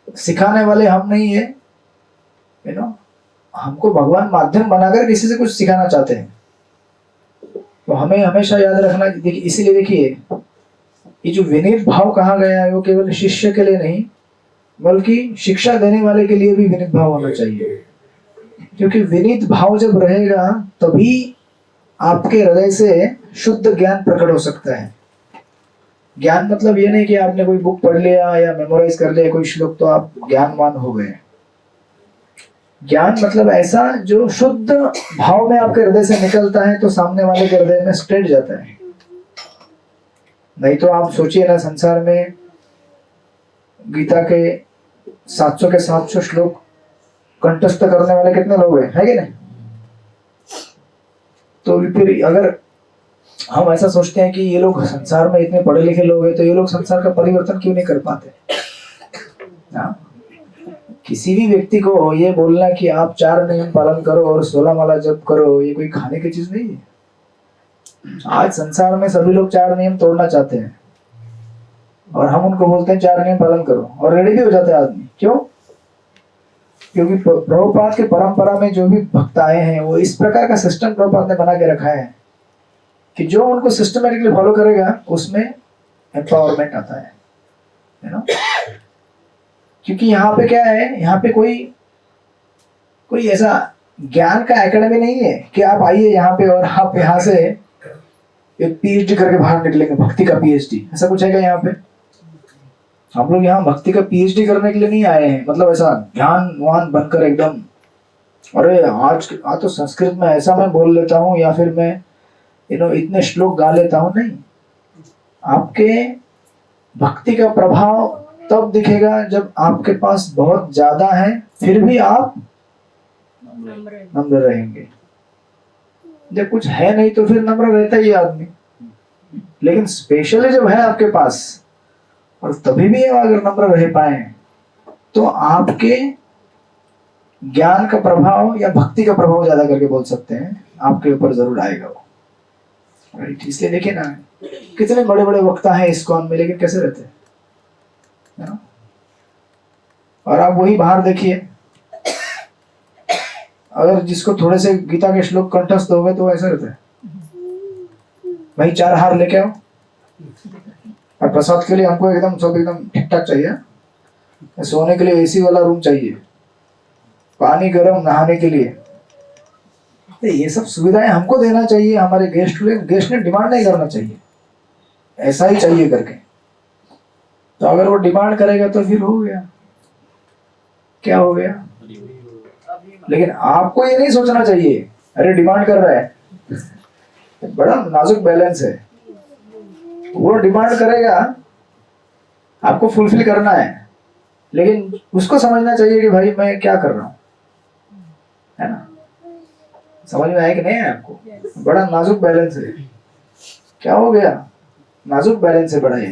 [SPEAKER 1] सिखाने वाले हम नहीं है, हमको भगवान माध्यम बनाकर किसी से कुछ सिखाना चाहते हैं। तो हमें हमेशा याद रखना, इसीलिए देखिए, ये जो विनीत भाव कहा गया है वो केवल शिष्य के लिए नहीं, बल्कि शिक्षा देने वाले के लिए भी विनीत भाव होना चाहिए। क्योंकि विनीत भाव जब रहेगा तभी आपके हृदय से शुद्ध ज्ञान प्रकट हो सकता है। ज्ञान मतलब ये नहीं कि आपने कोई बुक पढ़ लिया या मेमोराइज कर लिया कोई श्लोक तो आप ज्ञानवान हो गए। ज्ञान मतलब ऐसा जो शुद्ध भाव में आपके हृदय से निकलता है तो सामने वाले के हृदय में स्ट्रेट जाता है। नहीं तो आप सोचिए ना, संसार में गीता के 700 के 700 श्लोक कंठस्थ करने वाले कितने लोग हैं, है कि नहीं। तो फिर अगर हम ऐसा सोचते हैं कि ये लोग संसार में इतने पढ़े लिखे लोग हैं तो ये लोग संसार का परिवर्तन क्यों नहीं कर पाते। किसी भी व्यक्ति को ये बोलना कि आप 4 नियम पालन करो और 16 माला जप करो, ये कोई खाने की चीज नहीं है। आज संसार में सभी लोग 4 नियम तोड़ना चाहते हैं और हम उनको बोलते हैं 4 नियम पालन करो, और रेडी भी हो जाते हैं आदमी। क्यों? क्योंकि प्रभुपाद की परंपरा में जो भी भक्त आए हैं वो इस प्रकार का सिस्टम प्रभुपाद ने बना के रखा है कि जो उनको सिस्टमेटिकली फॉलो करेगा उसमें एम्पावरमेंट आता है ना। क्योंकि यहाँ पे क्या है, यहाँ पे कोई ऐसा ज्ञान का एकेडमी नहीं है कि आप आइए यहाँ पे और आप यहाँ से एक पीएचडी करके बाहर निकलेंगे, भक्ति का पीएचडी, ऐसा कुछ है क्या यहाँ पे। हम लोग यहाँ भक्ति का पीएचडी करने के लिए नहीं आए हैं, मतलब ऐसा ज्ञानवान बनकर एकदम अरे आज तो संस्कृत में ऐसा मैं बोल लेता हूँ या फिर मैं इतने श्लोक गा लेता हूँ। नहीं, आपके भक्ति का प्रभाव तब दिखेगा जब आपके पास बहुत ज्यादा है फिर भी आप नम्र रहेंगे। जब कुछ है नहीं तो फिर नम्र रहता ही आदमी, लेकिन स्पेशली जब है आपके पास और तभी भी अगर नम्र रह पाए तो आपके ज्ञान का प्रभाव या भक्ति का प्रभाव ज्यादा करके बोल सकते हैं आपके ऊपर जरूर आएगा वो। राइट, इसलिए देखिए ना कितने बड़े बड़े वक्ता हैं इस्कॉन में, लेकिन कैसे रहते हैं ना? और आप वही बाहर देखिए, अगर जिसको थोड़े से गीता के श्लोक कंठस्थ हो गए तो ऐसा रहता है, भाई 4 हार लेके आओ और प्रसाद के लिए हमको एकदम सब एकदम ठीक ठाक चाहिए, सोने के लिए एसी वाला रूम चाहिए, पानी गर्म नहाने के लिए, तो ये सब सुविधाएं हमको देना चाहिए। हमारे गेस्ट ने डिमांड नहीं करना चाहिए ऐसा ही चाहिए करके। तो अगर वो डिमांड करेगा तो फिर हो गया, क्या हो गया। लेकिन आपको ये नहीं सोचना चाहिए अरे डिमांड कर रहा है, बड़ा नाजुक बैलेंस है। वो डिमांड करेगा, आपको फुलफिल करना है, लेकिन उसको समझना चाहिए कि भाई मैं क्या कर रहा हूँ, है ना? समझ में आया कि नहीं है आपको? बड़ा नाजुक बैलेंस है। क्या हो गया? नाजुक बैलेंस है बड़ा ये।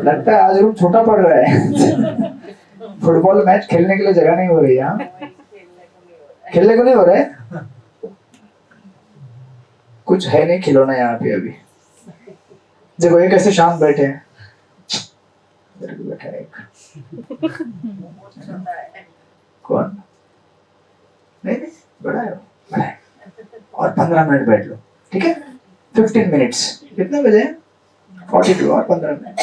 [SPEAKER 1] लगता है आज रूम छोटा पड़ रहा है। फुटबॉल मैच खेलने के लिए जगह नहीं हो रही है। खेलने को नहीं हो रहा है, कुछ है नहीं खिलौना यहाँ पे अभी। देखो ये कैसे शांत बैठे हैं, बैठा है एक। कौन? नहीं नहीं, बड़ा है वो, बड़ा है। और 15 मिनट बैठ लो, ठीक है? 15 मिनट्स, कितने बजे? 42 और 15 मिनट।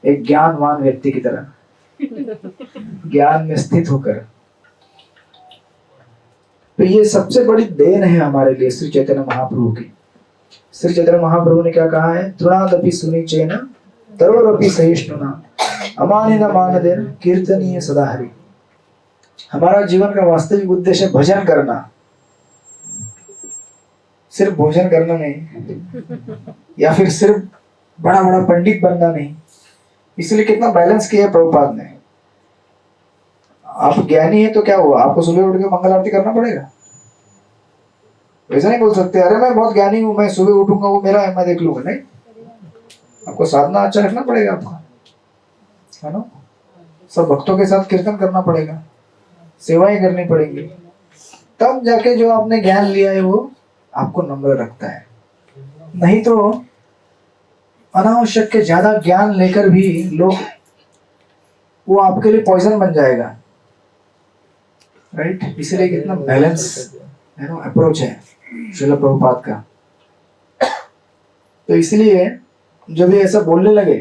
[SPEAKER 1] एक ज्ञानवान व्यक्ति की तरह ज्ञान में स्थित होकर। तो ये सबसे बड़ी देन है हमारे लिए श्री चैतन्य महाप्रभु की। श्री चैतन्य महाप्रभु ने क्या कहा है? तृणादपि सुनिचेन तरोरपि सहिष्णुना अमानिन मानदेन कीर्तनीय सदा हरि। हमारा जीवन का वास्तविक उद्देश्य भजन करना, सिर्फ भोजन करना नहीं, या फिर सिर्फ बड़ा बड़ा पंडित बनना नहीं। इसलिए कितना बैलेंस किया प्रभुपाद ने। आप ज्ञानी है तो क्या हुआ, आपको सुबह उठ के मंगल आरती करना पड़ेगा। ऐसा नहीं बोल सकते अरे मैं बहुत ज्ञानी हूं, मैं सुबह उठूंगा वो मेरा है, मैं देख लूंगा। नहीं, आपको साधना अच्छा रखना पड़ेगा आपका, है ना? सब भक्तों के साथ कीर्तन करना पड़ेगा, सेवाएं करनी पड़ेंगी, तब जाके जो आपने ज्ञान लिया है वो आपको नम्र रखता है। नहीं तो अनावश्यक के ज्यादा ज्ञान लेकर भी लोग, वो आपके लिए पॉइजन बन जाएगा, राइट? इसलिए कितना बैलेंस है ना अप्रोच है श्रील प्रभुपाद का। तो इसलिए जब ये ऐसा बोलने लगे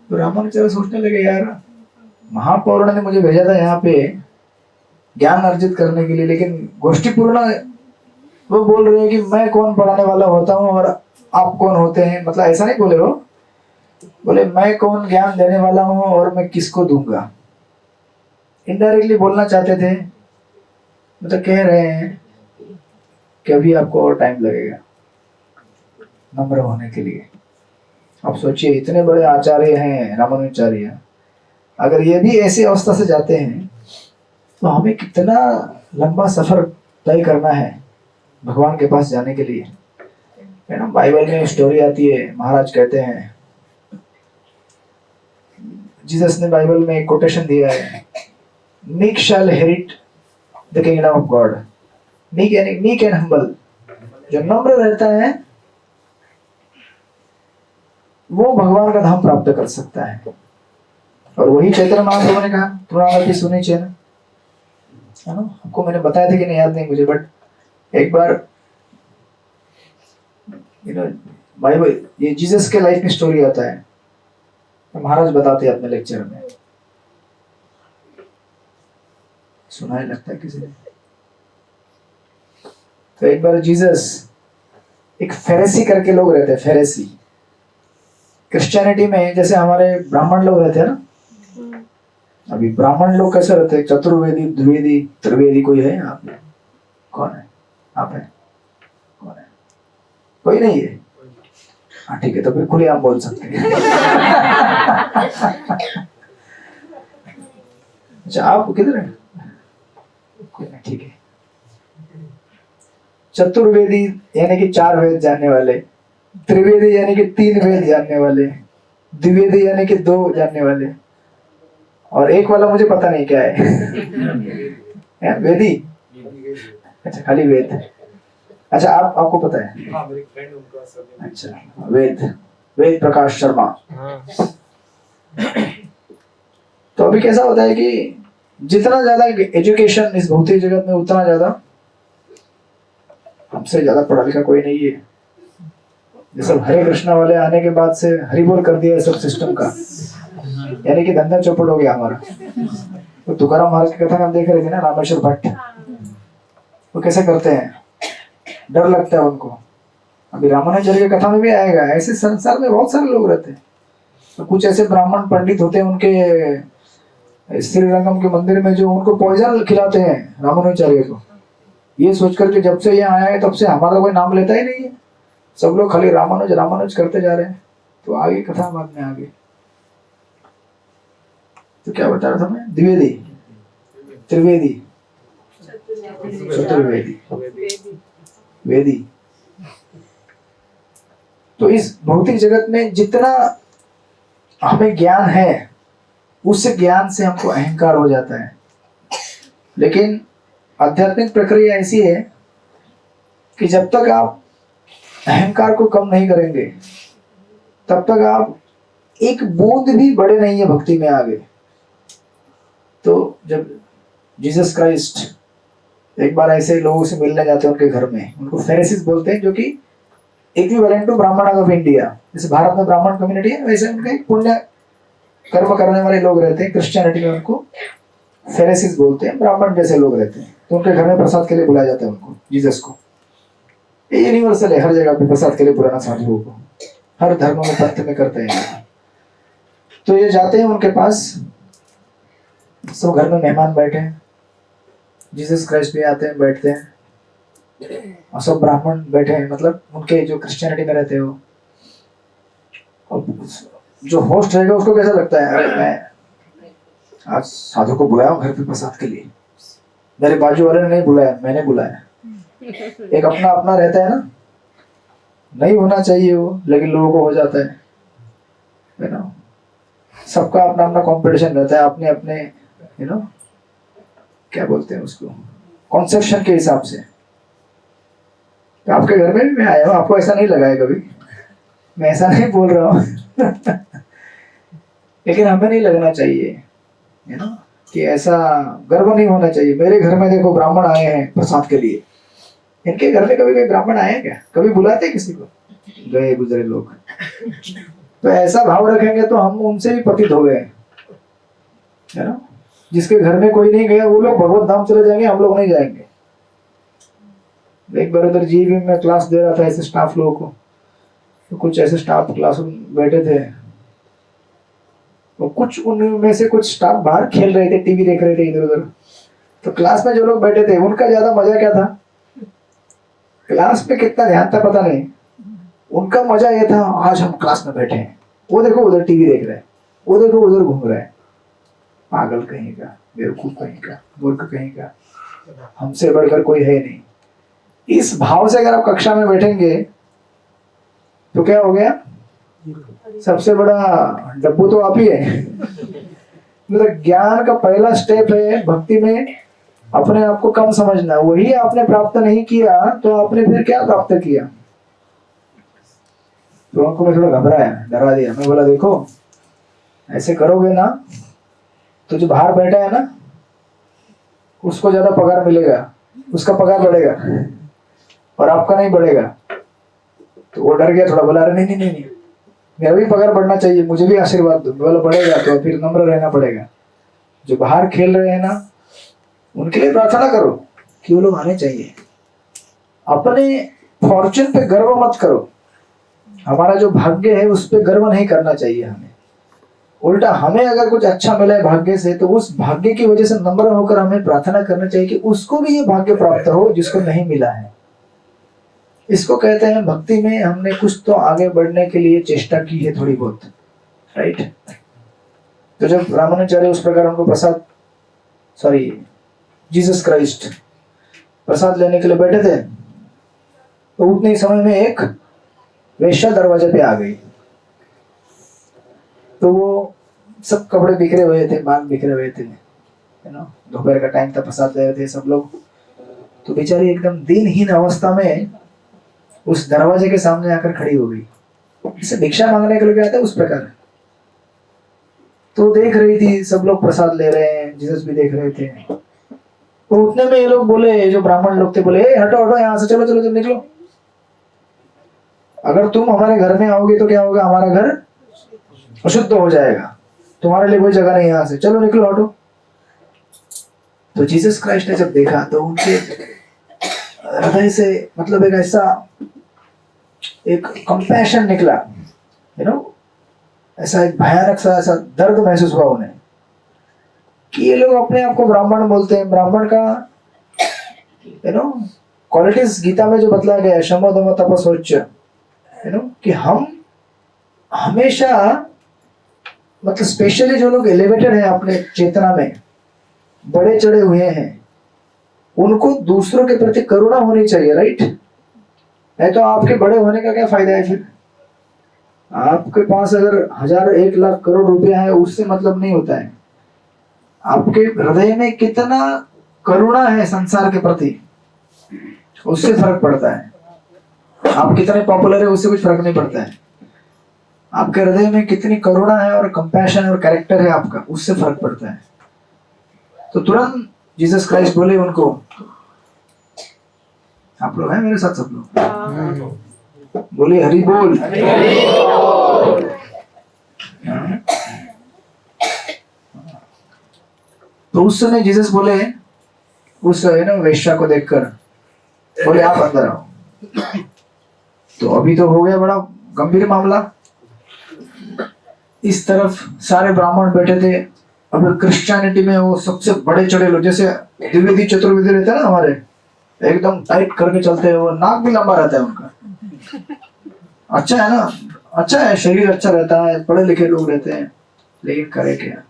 [SPEAKER 1] तो रामानुजाचार्य सोचने लगे यार महापौर्ण ने मुझे भेजा था यहाँ पे ज्ञान अर्जित करने के लिए, लेकिन गोष्ठी पूर्ण वो बोल रहे हैं कि मैं कौन पढ़ाने वाला होता हूँ और आप कौन होते हैं। मतलब ऐसा नहीं बोले, वो बोले मैं कौन ज्ञान देने वाला हूँ और मैं किसको दूंगा। इनडायरेक्टली बोलना चाहते थे। मतलब कह रहे हैं कि अभी आपको और टाइम लगेगा नम्र होने के लिए। आप सोचिए इतने बड़े आचार्य हैं रामानुजाचार्य, अगर ये भी ऐसी अवस्था से जाते हैं तो हमें कितना लंबा सफर तय करना है भगवान के पास जाने के लिए, है ना? बाइबल में स्टोरी आती है, महाराज कहते हैं, जीसस ने बाइबल में एक कोटेशन दिया है, meek shall inherit the kingdom of God. Meek यानी मीक एंड हम्बल, जो नम्र रहता है वो भगवान का धाम प्राप्त कर सकता है। और वही चैतन्य महाप्रभु ने कहा तृणादपि सुनिचेन, है ना? आपको मैंने बताया था कि नहीं याद नहीं मुझे, बट एक बार बाइबल ये जीसस के लाइफ में स्टोरी आता है, तो महाराज बताते हैं अपने लेक्चर में। सुना ही लगता है किसी ने। तो एक बार जीसस, एक फेरेसी करके लोग रहते हैं, फेरेसी क्रिश्चियनिटी में जैसे हमारे ब्राह्मण लोग रहते हैं ना। अभी ब्राह्मण लोग कैसे रहते हैं? चतुर्वेदी, द्विवेदी, त्रिवेदी। कोई है यहाँ पे? कौन है? आप है? कौन है? कोई नहीं है? हाँ ठीक है, तो फिर खुले आप बोल सकते हैं। अच्छा आप किधर है? ठीक है। चतुर्वेदी यानी कि 4 वेद जानने वाले, त्रिवेदी यानी कि 3 वेद जानने वाले, द्विवेदी यानी कि 2 जानने वाले, और एक वाला मुझे पता नहीं क्या है। वेदी? अच्छा खाली वेद। अच्छा आपको पता है?
[SPEAKER 3] हाँ, मेरी फ्रेंड उनका सब।
[SPEAKER 1] अच्छा वेद प्रकाश शर्मा। तो अभी कैसा होता है कि जितना ज्यादा एजुकेशन इस भौतिक जगत में, उतना ज्यादा हमसे ज्यादा पढ़ा लिखा कोई नहीं है। ये सब हरे कृष्णा वाले आने के बाद से हरि बोल कर दिया है सब सिस्टम का, यानी कि धंधा चौपट हो गया हमारा। तो तुकाराम महाराज की कथा में हम देख रहे थे ना, रामेश्वर भट्ट, वो कैसे करते हैं, डर लगता है उनको। अभी रामानुजाचार्य की कथा में भी आएगा। ऐसे संसार में बहुत सारे लोग रहते हैं। तो कुछ ऐसे ब्राह्मण पंडित होते हैं उनके श्रीरंगम के मंदिर में, जो उनको पॉइजन खिलाते हैं रामानुजाचार्य को, ये सोचकर के जब से यहाँ आया है तब से हमारा कोई नाम लेता ही नहीं है। सब लोग खाली रामानुज रामानुज करते जा रहे हैं। तो आगे कथा बाद में आगे। तो क्या बता रहा था मैं, द्विवेदी, त्रिवेदी, चतुर्वेदी, वेदी। तो इस भौतिक जगत में जितना हमें ज्ञान है उस ज्ञान से हमको अहंकार हो जाता है। लेकिन आध्यात्मिक प्रक्रिया ऐसी है कि जब तक आप अहंकार को कम नहीं करेंगे तब तक आप एक बूंद भी बड़े नहीं है भक्ति में आगे। तो जब जीसस क्राइस्ट एक बार ऐसे लोगों से मिलने जाते हैं उनके घर में, उनको फेरिसीज बोलते हैं, जो कि इक्विवेलेंट टू ब्राह्मण ऑफ इंडिया। जैसे भारत में ब्राह्मण कम्युनिटी है वैसे उनके पुण्य कर्म करने वाले लोग रहते हैं। क्रिश्चियनिटी में उनको फेरिसीज बोलते हैं, ब्राह्मण जैसे लोग रहते हैं। तो उनके घर में प्रसाद के लिए बुलाया जाता है उनको, जीसस को। ये यूनिवर्सल है, हर जगह पे प्रसाद के लिए बुलाना साधुओं को, हर धर्म में पंथ में करते हैं। तो ये जाते हैं उनके पास, सब घर में मेहमान बैठे हैं, जीसस क्राइस्ट भी आते हैं, बैठते हैं, और सब ब्राह्मण बैठे हैं, मतलब उनके जो क्रिश्चियनिटी में रहते हो। जो होस्ट रहेगा उसको कैसा लगता है, अरे मैं आज साधु को बुलाया हूँ घर पे प्रसाद के लिए, मेरे बाजू वाले ने नहीं बुलाया, मैंने बुलाया। एक अपना अपना रहता है ना, नहीं होना चाहिए वो, लेकिन लोगों को हो जाता है ना। सबका अपना अपना कंपटीशन रहता है, अपने अपने क्या बोलते हैं उसको, कॉन्सेप्शन के हिसाब से। तो आपके घर में भी मैं आया हूँ, आपको ऐसा नहीं लगा है कभी, मैं ऐसा नहीं बोल रहा हूँ लेकिन हमें नहीं लगना चाहिए कि ऐसा गर्व नहीं होना चाहिए। मेरे घर में देखो ब्राह्मण आए हैं प्रसाद के लिए, इनके घर में कभी कोई ब्राह्मण आए क्या, कभी बुलाते किसी को, गए गुजरे लोग। तो ऐसा भाव रखेंगे तो हम उनसे भी पतित हो गए, है ना। जिसके घर में कोई नहीं गया वो लोग भगवत धाम चले जाएंगे, हम लोग नहीं जाएंगे। एक बार उधर जीवी में क्लास दे रहा था ऐसे स्टाफ लोगों को, तो कुछ ऐसे स्टाफ क्लास में बैठे थे, तो कुछ उनमें से कुछ स्टाफ बाहर खेल रहे थे, टीवी देख रहे थे इधर उधर। तो क्लास में जो लोग बैठे थे उनका ज्यादा मजा क्या था, क्लास में कितना ध्यान था पता नहीं, उनका मजा ये था आज हम क्लास में बैठे हैं, वो देखो उधर टीवी देख रहे हैं, वो देखो उधर घूम रहे हैं। पागल कहीं का, बेवकूफ कहीं का, मूर्ख कहीं का, हमसे बढ़कर कोई है नहीं। इस भाव से अगर आप कक्षा में बैठेंगे तो क्या हो गया, सबसे बड़ा डब्बू तो आप ही है। मतलब ज्ञान का पहला स्टेप है भक्ति में अपने आप को कम समझना। वही आपने प्राप्त नहीं किया तो आपने फिर क्या प्राप्त किया। तो उनको मैं थोड़ा घबराया, डरा दिया। मैं बोला देखो ऐसे करोगे ना तो जो बाहर बैठा है ना उसको ज्यादा पगार मिलेगा, उसका पगार बढ़ेगा और आपका नहीं बढ़ेगा। तो वो डर गया थोड़ा, बोला अरे नहीं नहीं नहीं, मेरा भी पगार बढ़ना चाहिए, मुझे भी आशीर्वाद दो। बोला बढ़ेगा तो फिर नम्र रहना पड़ेगा। जो बाहर खेल रहे हैं ना उनके लिए प्रार्थना करो कि वो लोग आने चाहिए। अपने फॉर्चून पे गर्व मत करो, हमारा जो भाग्य है उस पे गर्व नहीं करना चाहिए हमें। उल्टा हमें अगर कुछ अच्छा मिला है भाग्य से तो उस भाग्य की वजह से नम्र होकर हमें प्रार्थना करना चाहिए कि उसको भी ये भाग्य प्राप्त हो जिसको नहीं मिला है। इसको कहते हैं भक्ति में हमने कुछ तो आगे बढ़ने के लिए चेष्टा की है थोड़ी बहुत, राइट। तो जब रामानुजाचार्य उस प्रकार उनको प्रसाद जीसस क्राइस्ट प्रसाद लेने के लिए बैठे थे तो उतने ही समय में एक वेश्या दरवाजे पे आ गई। तो वो सब कपड़े बिखरे हुए थे, बाल बिखरे हुए थे, दोपहर का टाइम था, प्रसाद ले रहे थे सब लोग। तो बेचारी एकदम दिनहीन अवस्था में उस दरवाजे के सामने आकर खड़ी हो गई, जैसे भिक्षा मांगने के लिए आता है उस प्रकार। तो देख रही थी सब लोग प्रसाद ले रहे हैं, जीसस भी देख रहे थे। तो उतने में ये लोग बोले, जो ब्राह्मण लोग थे, बोले हटो हटो यहाँ से, चलो चलो चलो निकलो। अगर तुम हमारे घर में आओगे तो क्या होगा, हमारा घर अशुद्ध हो जाएगा, तुम्हारे लिए कोई जगह नहीं, यहाँ से चलो निकलो हटो। तो जीसस क्राइस्ट ने जब देखा तो उनके हृदय से मतलब एक ऐसा एक कंपैशन निकला, ऐसा एक भयानक सा ऐसा दर्द महसूस हुआ उन्हें कि ये लोग अपने आप को ब्राह्मण बोलते हैं। ब्राह्मण का क्वालिटीज गीता में जो बतलाया गया है, शमो दमो तप शौच, कि हम हमेशा मतलब स्पेशली जो लोग एलिवेटेड है अपने चेतना में, बड़े चढ़े हुए हैं, उनको दूसरों के प्रति करुणा होनी चाहिए, राइट? नहीं तो आपके बड़े होने का क्या फायदा है फिर? आपके पास अगर 1000 1 लाख करोड़ रुपया है, उससे मतलब नहीं होता है। आपके हृदय में कितना करुणा है संसार के प्रति, उससे फर्क पड़ता है। आप कितने पॉपुलर है, उससे कुछ फर्क नहीं पड़ता है। आपके हृदय में कितनी करुणा है और कंपैशन और कैरेक्टर है आपका, उससे फर्क पड़ता है। तो तुरंत जीसस क्राइस्ट बोले उनको, आप लोग हैं मेरे साथ सब लोग? बोले हरि बोल। तो उस समय जीसस बोले उस वेश्या को देखकर, बोले आप अंदर आओ। तो अभी तो हो गया बड़ा गंभीर मामला। इस तरफ सारे ब्राह्मण बैठे थे। अब क्रिश्चियनिटी में वो सबसे बड़े चढ़े लोग, जैसे द्विवेदी चतुर्वेदी रहते हैं ना हमारे, एकदम टाइट करके चलते हैं, वो नाक भी लंबा रहता है उनका। अच्छा है ना, अच्छा है, शरीर अच्छा रहता है, पढ़े लिखे लोग रहते हैं, लेकिन करे क्या?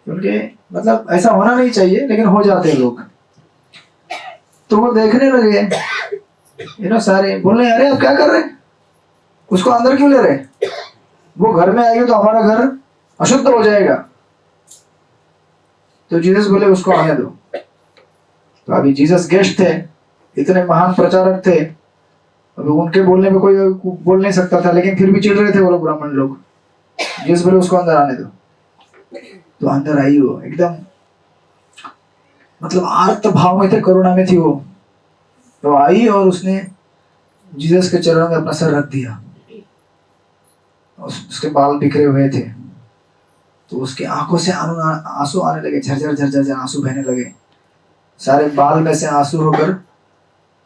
[SPEAKER 1] क्योंकि मतलब ऐसा होना नहीं चाहिए, लेकिन हो जाते हैं लोग। तो वो देखने लगे, सारे बोल रहे अरे आप क्या कर रहे हैं, उसको अंदर क्यों ले रहे? वो घर में आएगी तो हमारा घर अशुद्ध हो जाएगा। तो जीसस बोले उसको आने दो। तो अभी जीसस गेस्ट थे, इतने महान प्रचारक थे, अभी उनके बोलने में कोई बोल नहीं सकता था, लेकिन फिर भी चिढ़ रहे थे वो लोग ब्राह्मण लोग। जीसस बोले उसको अंदर आने दो। तो अंदर आई वो, एकदम मतलब आर्त भाव में थे, करुणा में थी वो। तो आई और उसने जीसस के चरणों में अपना सर रख दिया। उसके बाल बिखरे हुए थे, तो उसकी आंखों से आंसू आने लगे, झरझर झरझर आंसू बहने लगे। सारे बाल में से आंसू होकर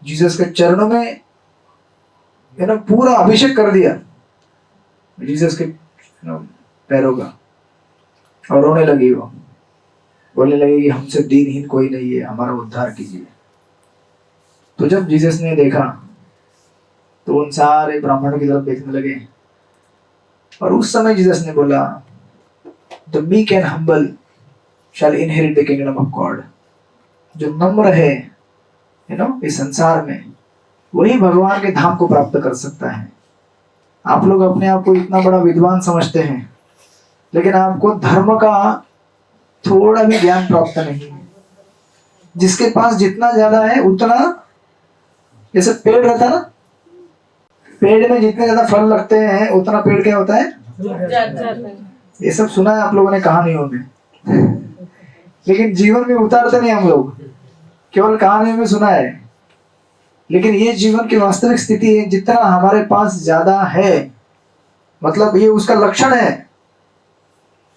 [SPEAKER 1] जीसस के चरणों में पूरा अभिषेक कर दिया जीसस के पैरों का। और रोने लगी वो, बोलने लगी कि हमसे दीनहीन कोई नहीं है, हमारा उद्धार कीजिए। तो जब जीसस ने देखा तो उन सारे ब्राह्मणों की तरफ देखने लगे, और उस समय जीसस ने बोला, The meek and humble shall inherit the kingdom of God. जो नम्र है इस संसार में, वही भगवान के धाम को प्राप्त कर सकता है। आप लोग अपने आप को इतना बड़ा विद्वान समझते हैं, लेकिन आपको धर्म का थोड़ा भी ज्ञान प्राप्त नहीं है। जिसके पास जितना ज्यादा है उतना, जैसे पेड़ रहता है ना, पेड़ में जितने ज्यादा फल लगते हैं उतना पेड़ क्या होता है? ये सब सुना है आप लोगों ने कहानियों में, लेकिन जीवन में उतारते नहीं हम लोग, केवल कहानियों में सुना है। लेकिन ये जीवन की वास्तविक स्थिति है। जितना हमारे पास ज्यादा है, मतलब ये उसका लक्षण है।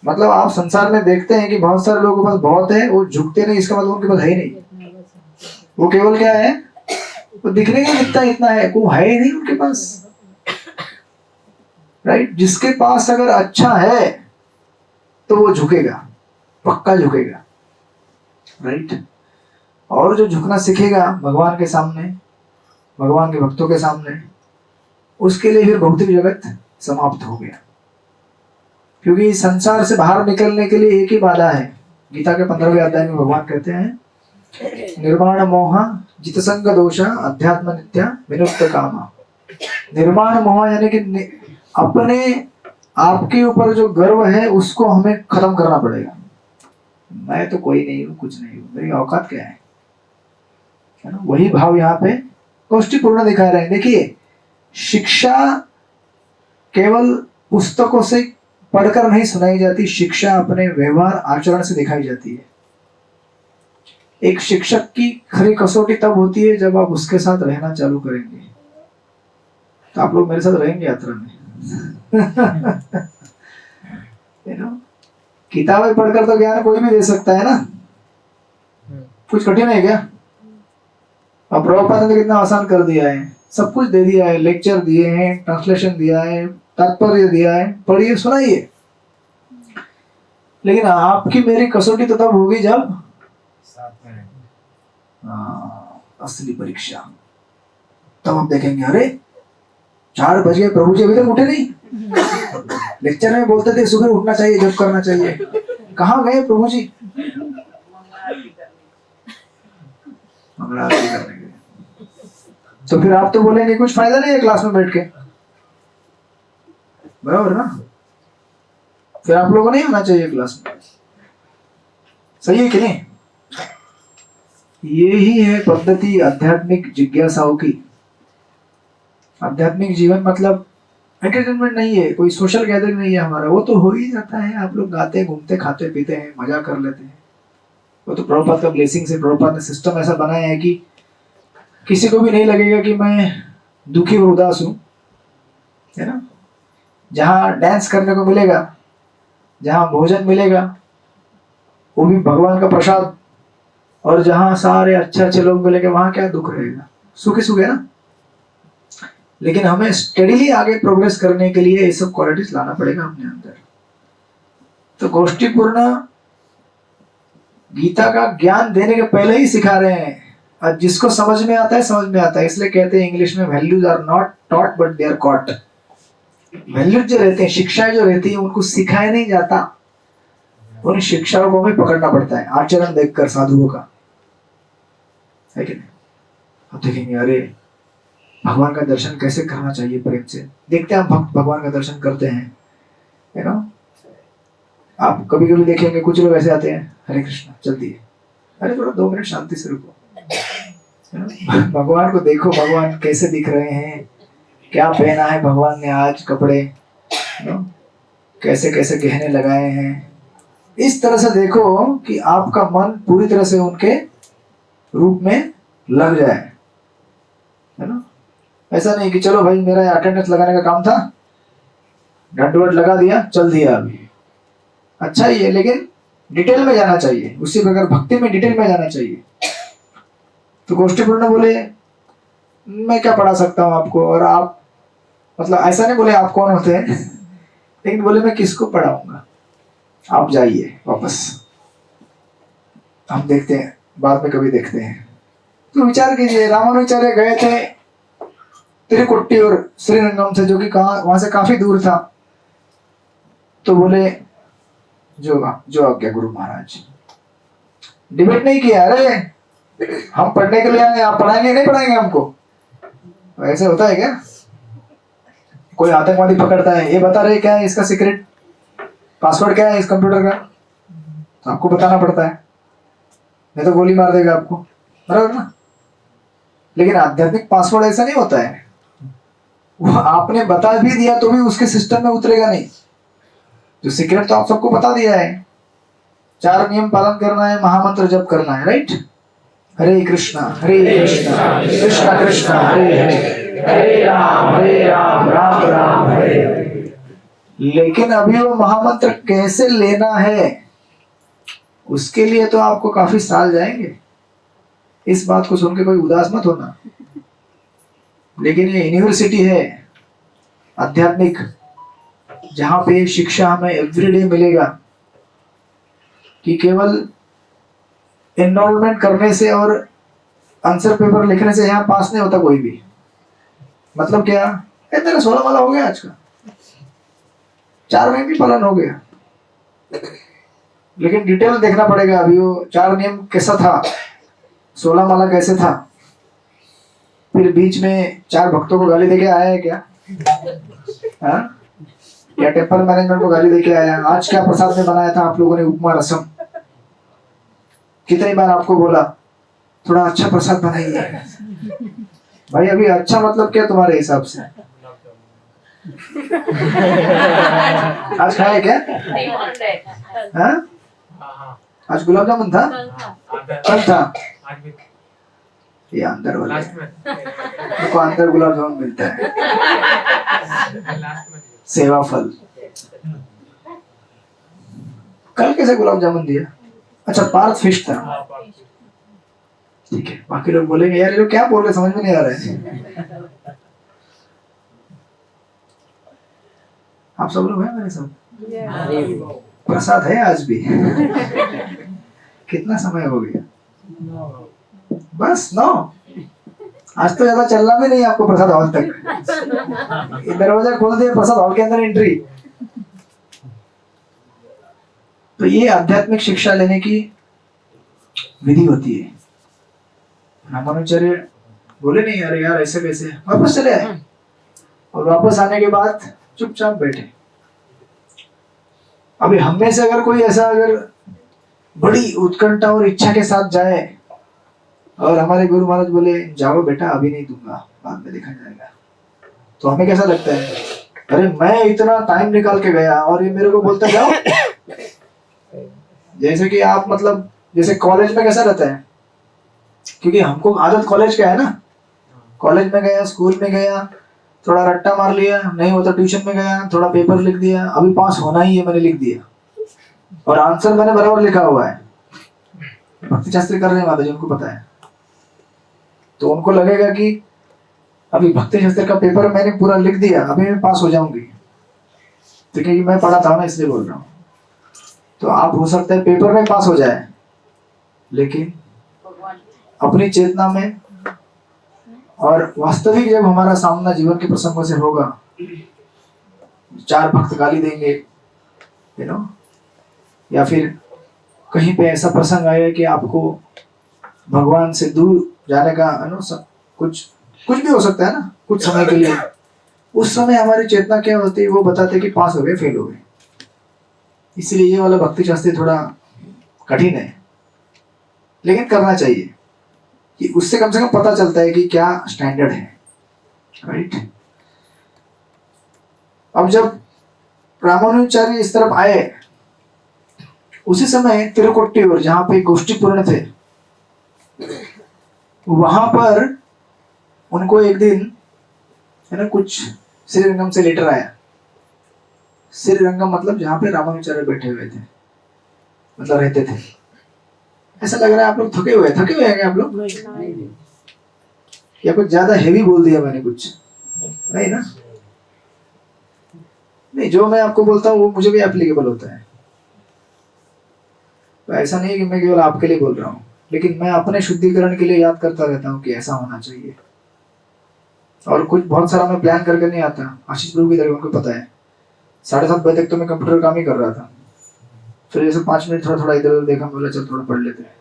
[SPEAKER 1] मतलब आप संसार में देखते हैं कि बहुत सारे लोगों के पास बहुत है, वो झुकते नहीं, इसका मतलब उनके पास है ही नहीं। वो केवल क्या है, वो दिखने का दिखता इतना है, वो है ही नहीं उनके पास, राइट? जिसके पास अगर अच्छा है तो वो झुकेगा, पक्का झुकेगा, राइट? और जो झुकना सीखेगा भगवान के सामने, भगवान के भक्तों के सामने, उसके लिए फिर भौतिक जगत समाप्त हो गया। क्योंकि संसार से बाहर निकलने के लिए एक ही बाधा है। गीता के 15वें अध्याय में भगवान कहते हैं, निर्माण मोह जित संग दोष अध्यात्म नित्या विनुक्त कामा। निर्माण मोह यानी कि अपने आपके ऊपर जो गर्व है उसको हमें खत्म करना पड़ेगा। मैं तो कोई नहीं हूँ, कुछ नहीं हूँ, मेरी औकात क्या है ना? वही भाव यहाँ पे कौष्टिपूर्ण दिखा रहे हैं। देखिए, शिक्षा केवल पुस्तकों से पढ़कर नहीं सुनाई जाती, शिक्षा अपने व्यवहार आचरण से दिखाई जाती है। एक शिक्षक की खरी कसौटी तब होती है जब आप उसके साथ रहना चालू करेंगे। तो आप लोग मेरे साथ रहेंगे यात्रा में किताबें पढ़कर तो ज्ञान कोई भी दे सकता है ना, कुछ कठिन है क्या? अब प्रभुपाद ने कितना आसान कर दिया है, सब कुछ दे दिया है, लेक्चर दिए हैं, ट्रांसलेशन दिया है, तात्पर्य दिया है, पढ़िए सुनाइए। लेकिन आपकी मेरी कसौटी तो तब होगी जब असली परीक्षा। तब हम देखेंगे, अरे 4 बज गए, प्रभु जी अभी तक उठे नहीं। लेक्चर में बोलते थे सुबह उठना चाहिए, जब करना चाहिए, कहाँ गए प्रभु जी? मंगला आरती करने के लिए। तो फिर आप तो बोलेंगे कुछ फायदा नहीं है क्लास में बैठ के, बराबर ना? फिर आप लोगों को नहीं होना चाहिए क्लास में, सही है कि नहीं? ये ही है पद्धति आध्यात्मिक जिज्ञासाओं की। आध्यात्मिक जीवन मतलब एंटरटेनमेंट नहीं है, कोई सोशल गैदरिंग नहीं है हमारा, वो तो हो ही जाता है। आप लोग गाते घूमते खाते पीते हैं, मजा कर लेते हैं, वो तो प्रभुपाद का ब्लेसिंग से। प्रभुपाद ने सिस्टम ऐसा बनाया है कि किसी को भी नहीं लगेगा कि मैं दुखी और उदास हूं, है ना? जहाँ डांस करने को मिलेगा, जहाँ भोजन मिलेगा, वो भी भगवान का प्रसाद, और जहाँ सारे अच्छे अच्छे लोग मिलेंगे वहां क्या दुख रहेगा? सुखी सुख है ना? लेकिन हमें स्टडीली आगे प्रोग्रेस करने के लिए ये सब क्वालिटीज लाना पड़ेगा अपने अंदर। तो गोष्ठीपूर्ण गीता का ज्ञान देने के पहले ही सिखा रहे हैं, और जिसको समझ में आता है समझ में आता है। इसलिए कहते हैं इंग्लिश में values are not taught but they are caught. Values जो रहते हैं, शिक्षाएं जो रहती है, उनको सिखाया नहीं जाता, उन शिक्षाओं को हमें पकड़ना पड़ता है आचरण देखकर साधुओं का, है कि नहीं? अब देखेंगे अरे भगवान का दर्शन कैसे करना चाहिए प्रेम से। देखते हैं हम भक्त भगवान का दर्शन करते हैं, है ना? आप कभी कभी देखेंगे कुछ लोग ऐसे आते हैं, हरे कृष्णा जल्दी है, अरे थोड़ा 2 मिनट शांति से रुको, है ना? भगवान को देखो, भगवान कैसे दिख रहे हैं, क्या पहना है भगवान ने आज कपड़े, कैसे कैसे गहने लगाए हैं। इस तरह से देखो कि आपका मन पूरी तरह से उनके रूप में लग जाए, है ना? ऐसा नहीं कि चलो भाई मेरा अटेंडेंस लगाने का काम था, डंडवट लगा दिया, चल दिया अभी, अच्छा ही है, लेकिन डिटेल में जाना चाहिए। उसी प्रकार भक्ति में डिटेल में जाना चाहिए। तो गोष्ठीपूर्ण बोले मैं क्या पढ़ा सकता हूँ आपको, और आप मतलब ऐसा नहीं बोले आप कौन होते हैं, लेकिन बोले मैं किसको पढ़ाऊंगा, आप जाइए वापस, हम देखते हैं बाद में कभी देखते हैं। तो विचार कीजिए, रामानुचार्य गए थे तिरुकुट्टी और श्रीरंगम से, जो कि वहां से काफी दूर था, तो बोले जो आज्ञा गुरु महाराज। डिबेट नहीं किया, अरे हम पढ़ने के लिए आए, आप पढ़ाएंगे नहीं पढ़ाएंगे हमको, ऐसे होता है क्या? कोई आतंकवादी पकड़ता है, ये बता रहे क्या है इसका सीक्रेट पासवर्ड, क्या है इस कंप्यूटर का, तो आपको बताना पड़ता है, नहीं तो गोली मार देगा आपको, बराबर ना? लेकिन आध्यात्मिक पासवर्ड ऐसा नहीं होता है, वो आपने बता भी दिया तो भी उसके सिस्टम में उतरेगा नहीं। जो सीक्रेट तो आप सबको बता दिया है, 4 नियम पालन करना है, महामंत्र जप करना है, राइट? हरे कृष्णा कृष्णा कृष्णा हरे हरे, हरे राम राम राम हरे हरे। लेकिन अभी वो महामंत्र कैसे लेना है, उसके लिए तो आपको काफी साल जाएंगे। इस बात को सुन के कोई उदास मत होना, लेकिन ये यूनिवर्सिटी है आध्यात्मिक, जहां पे शिक्षा हमें एवरीडे मिलेगा कि केवल एनरोलमेंट करने से और आंसर पेपर लिखने से यहाँ पास नहीं होता कोई भी। मतलब क्या, तेरा 16 माला हो गया आज का, 4 नियम भी पालन हो गया, लेकिन डिटेल देखना पड़ेगा। अभी वो 4 नियम कैसा था, 16 माला कैसे था, फिर बीच में 4 भक्तों को गाली देके आया है क्या, हाँ? या टेम्पल मैनेजमेंट को गाली देके आया? आज क्या प्रसाद में बनाया था आप लोगों ने, उपमा रसम, कितनी बार आपको बोला थोड़ा अच्छा प्रसाद बनाइए भाई? अभी अच्छा मतलब क्या तुम्हारे हिसाब से? आज खाया क्या? हाँ? आज गुलाब जामुन था, कल था, ये अंदर वाला देखो, अंदर गुलाब जामुन मिलता है, सेवा फल। कल कैसे गुलाब जामुन दिया? अच्छा पार्थ फिश था, ठीक है। बाकी लोग बोलेंगे यार ये लोग क्या बोल रहे, समझ में नहीं आ रहा है। आप सब लोग हैं मेरे साथ? प्रसाद है आज भी? कितना समय हो गया? बस 9। आज तो ज्यादा चलना भी नहीं आपको प्रसाद हॉल तक। दरवाजा खोल दिया, प्रसाद हॉल के अंदर एंट्री, तो ये आध्यात्मिक शिक्षा लेने की विधि होती है। रामानुचार्य बोले नहीं अरे यार ऐसे कैसे, वापस चले आए और वापस आने के बाद चुपचाप बैठे। अभी हम में से अगर कोई ऐसा अगर बड़ी उत्कंठा और इच्छा के साथ जाए और हमारे गुरु महाराज बोले जाओ बेटा अभी नहीं दूंगा बाद में देखा जाएगा, तो हमें कैसा लगता है, अरे मैं इतना टाइम निकाल के गया और ये मेरे को बोलता जाओ। जैसे कि आप मतलब जैसे कॉलेज में कैसा रहता है, क्योंकि हमको आदत कॉलेज का है ना, कॉलेज में गया स्कूल में गया थोड़ा रट्टा मार लिया, नहीं होता ट्यूशन में गया थोड़ा पेपर लिख दिया, अभी पास होना ही है मैंने लिख दिया और आंसर मैंने बराबर लिखा हुआ है। भक्ति शास्त्री कर रहे हैं माता जी, उनको पता है, तो उनको लगेगा कि अभी भक्ति शास्त्र का पेपर मैंने पूरा लिख दिया अभी मैं पास हो जाऊंगी, तो क्योंकि मैं पढ़ा था ना इसलिए बोल रहा हूँ। तो आप हो सकता है पेपर में पास हो जाए लेकिन अपनी चेतना में और वास्तविक जब हमारा सामना जीवन के प्रसंगों से होगा, चार भक्त गाली देंगे यू नो, या फिर कहीं पे ऐसा प्रसंग आया कि आपको भगवान से दूर जाने का कुछ भी हो सकता है ना कुछ समय के लिए, उस समय हमारी चेतना क्या होती है वो बताते हैं कि पास हो गए फेल हो गए। इसलिए ये वाला भक्ति शास्त्र थोड़ा कठिन है लेकिन करना चाहिए कि उससे कम से कम पता चलता है कि क्या स्टैंडर्ड है, राइट। अब जब रामानुजाचार्य इस तरफ आए उसी समय तिरुकोट्टियूर जहां पे गोष्ठीपूर्ण थे, वहां पर उनको एक दिन है ना कुछ श्रीरंगम से लेटर आया। श्रीरंगम मतलब जहां पे रामानुजाचार्य बैठे हुए थे, मतलब रहते थे। ऐसा लग रहा है आप लोग थके हुए हैं क्या आप लोग, या कुछ ज्यादा हेवी बोल दिया मैंने, कुछ नहीं ना? नहीं, जो मैं आपको बोलता हूँ वो मुझे भी एप्लीकेबल होता है। तो ऐसा नहीं है कि मैं केवल आपके लिए बोल रहा हूँ, लेकिन मैं अपने शुद्धिकरण के लिए याद करता रहता हूँ कि ऐसा होना चाहिए। और कुछ बहुत सारा मैं प्लान करके नहीं आता। आशीष प्रभु की तरह उनको पता है 7:30 बजे तक तो मैं कंप्यूटर काम ही कर रहा था। फिर जैसे 5 मिनट थोड़ा थोड़ा इधर उधर देखा, बोला चल थोड़ा पढ़ लेते हैं।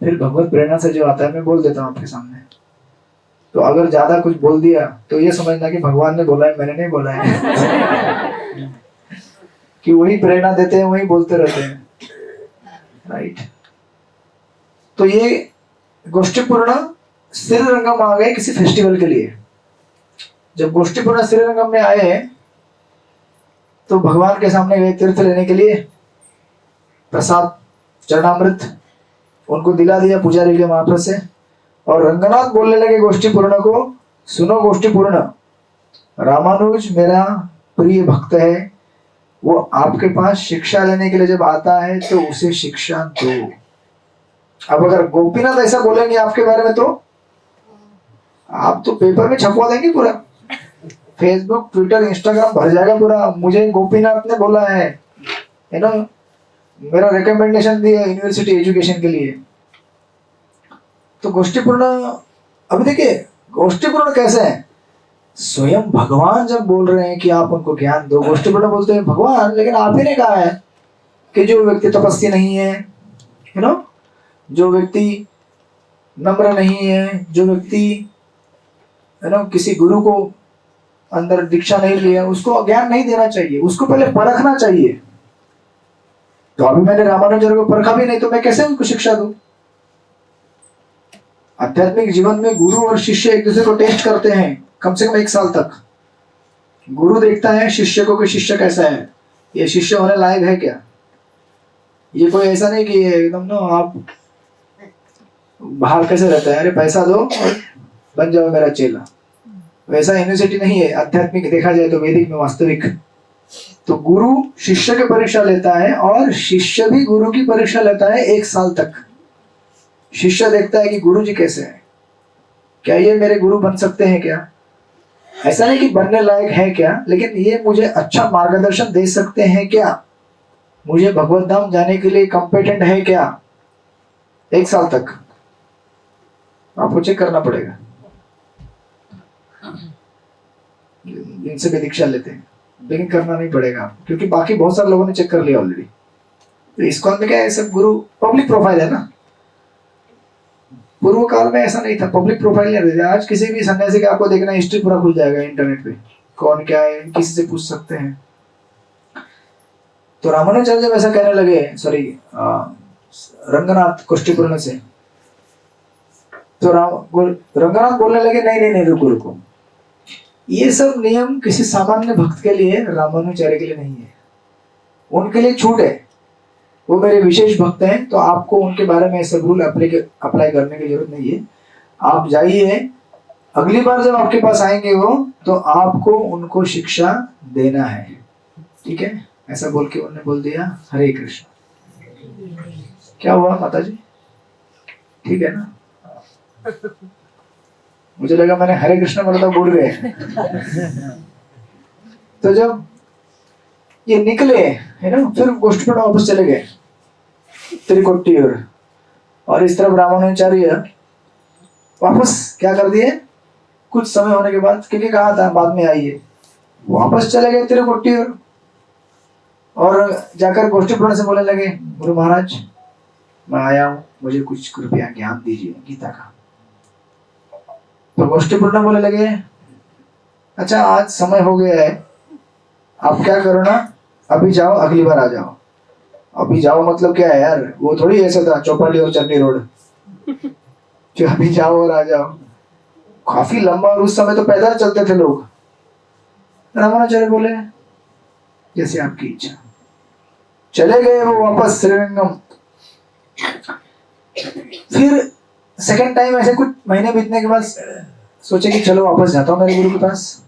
[SPEAKER 1] फिर भगवत प्रेरणा से जो आता है मैं बोल देता हूँ आपके सामने। तो अगर ज्यादा कुछ बोल दिया तो ये समझना कि भगवान ने बोला है, मैंने नहीं बोला है। कि वही प्रेरणा देते हैं, वही बोलते रहते हैं, राइट। तो ये गोष्ठीपूर्ण श्रीरंगम आ गए किसी फेस्टिवल के लिए। जब गोष्ठीपूर्ण श्रीरंगम में आए तो भगवान के सामने गए तीर्थ लेने के लिए, प्रसाद चरणामृत उनको दिला दिया पुजारी के महाप्रसाद से, और रंगनाथ बोलने लगे गोष्ठीपूर्ण को, सुनो गोष्ठीपूर्ण, रामानुज मेरा प्रिय भक्त है, वो आपके पास शिक्षा लेने के लिए जब आता है तो उसे शिक्षा दो। अब अगर गोपीनाथ ऐसा बोलेंगे आपके बारे में तो आप तो पेपर में छपवा देंगे, पूरा फेसबुक ट्विटर इंस्टाग्राम भर जाएगा पूरा, मुझे गोपीनाथ ने बोला है ना, मेरा रिकमेंडेशन दिया यूनिवर्सिटी एजुकेशन के लिए। तो गोष्ठीपूर्ण, अभी देखिए गोष्ठीपूर्ण कैसे है, स्वयं भगवान जब बोल रहे हैं कि आप उनको ज्ञान दो। गोष्ठीपूर्ण बोलते हैं भगवान, लेकिन आप ही ने कहा है कि जो व्यक्ति तपस्वी नहीं है, यू नो, जो व्यक्ति नम्र नहीं है, जो व्यक्ति है ना किसी गुरु को अंदर दीक्षा नहीं लिया, उसको ज्ञान नहीं देना चाहिए, उसको पहले परखना चाहिए। तो अभी मैंने रामानुजन को परखा भी नहीं तो मैं कैसे उनको शिक्षा दूं? आध्यात्मिक जीवन में गुरु और शिष्य एक दूसरे को टेस्ट करते हैं कम से कम 1 साल तक। गुरु देखता है शिष्य को कि शिष्य कैसा है, ये शिष्य होने लायक है क्या। ये कोई ऐसा नहीं कि एकदम ना आप बाहर कैसे रहता है, अरे पैसा दो और बन जाओ मेरा चेला, वैसा यूनिवर्सिटी नहीं है आध्यात्मिक देखा जाए तो, वैदिक में वास्तविक। तो गुरु शिष्य की परीक्षा लेता है और शिष्य भी गुरु की परीक्षा लेता है 1 साल तक। शिष्य देखता है कि गुरु जी कैसे हैं, क्या ये मेरे गुरु बन सकते हैं क्या, ऐसा नहीं कि बनने लायक है क्या, लेकिन ये मुझे अच्छा मार्गदर्शन दे सकते हैं क्या, मुझे भगवत धाम जाने के लिए कंपेटेंट है क्या। 1 साल तक आपको चेक करना पड़ेगा। इनसे भी दीक्षा लेते हैं लेकिन करना नहीं पड़ेगा, क्योंकि बाकी बहुत सारे लोगों ने चेक कर लिया ऑलरेडी। तो इस्कॉन में क्या है, सब गुरु पब्लिक प्रोफाइल है ना। पूर्व काल में ऐसा नहीं था, पब्लिक प्रोफाइल नहीं रहती। आज किसी भी सन्यासी का आपको देखना हिस्ट्री पूरा खुल जाएगा इंटरनेट पे, कौन क्या है, किसी से पूछ सकते हैं। तो रामानुजाचार्य जब ऐसा कहने लगे, सॉरी रंगनाथ कुष्टिपूर्ण से, तो रंगनाथ बोलने लगे नहीं नहीं नहीं, रुको रुको, ये सब नियम किसी सामान्य भक्त के लिए, रामानुजाचार्य के लिए नहीं है, उनके लिए छूट है, वो मेरे विशेष भक्त हैं, तो आपको उनके बारे में सब रूल अप्लाई करने की जरूरत नहीं है। आप जाइए, अगली बार जब आपके पास आएंगे वो, तो आपको उनको शिक्षा देना है, ठीक है। ऐसा बोल के उन्होंने बोल दिया हरे कृष्ण। क्या हुआ माता जी, ठीक है ना? मुझे लगा मैंने हरे कृष्ण बोला तो भूल गए। तो जब ये निकले है ना, फिर गोष्ठी पर वापस चले गए त्रिकोटी और इस तरफ रामानुजाचार्य वापस क्या कर दिए, कुछ समय होने के बाद, क्योंकि कहा था बाद में आइए, वापस चले गए त्रिकोटी और जाकर गोष्ठीपूर्ण से बोलने लगे, गुरु महाराज मैं आया हूँ, मुझे कुछ कृपया ज्ञान दीजिए गीता का। तो गोष्ठीपूर्ण बोलने लगे, अच्छा आज समय हो गया है, आप क्या करो ना, अभी जाओ अगली बार आ जाओ। अभी जाओ मतलब क्या है यार, वो थोड़ी ऐसा था चौपाटी और चटनी रोड कि अभी जाओ और आ जाओ, काफी लंबा, और उस समय तो पैदल चलते थे लोग। रामानुजाचार्य बोले जैसे आपकी इच्छा। चले गए वो वापस श्रीरंगम। फिर सेकंड टाइम ऐसे कुछ महीने बीतने के बाद सोचे कि चलो वापस जाता हूँ मेरे गुरु के पास।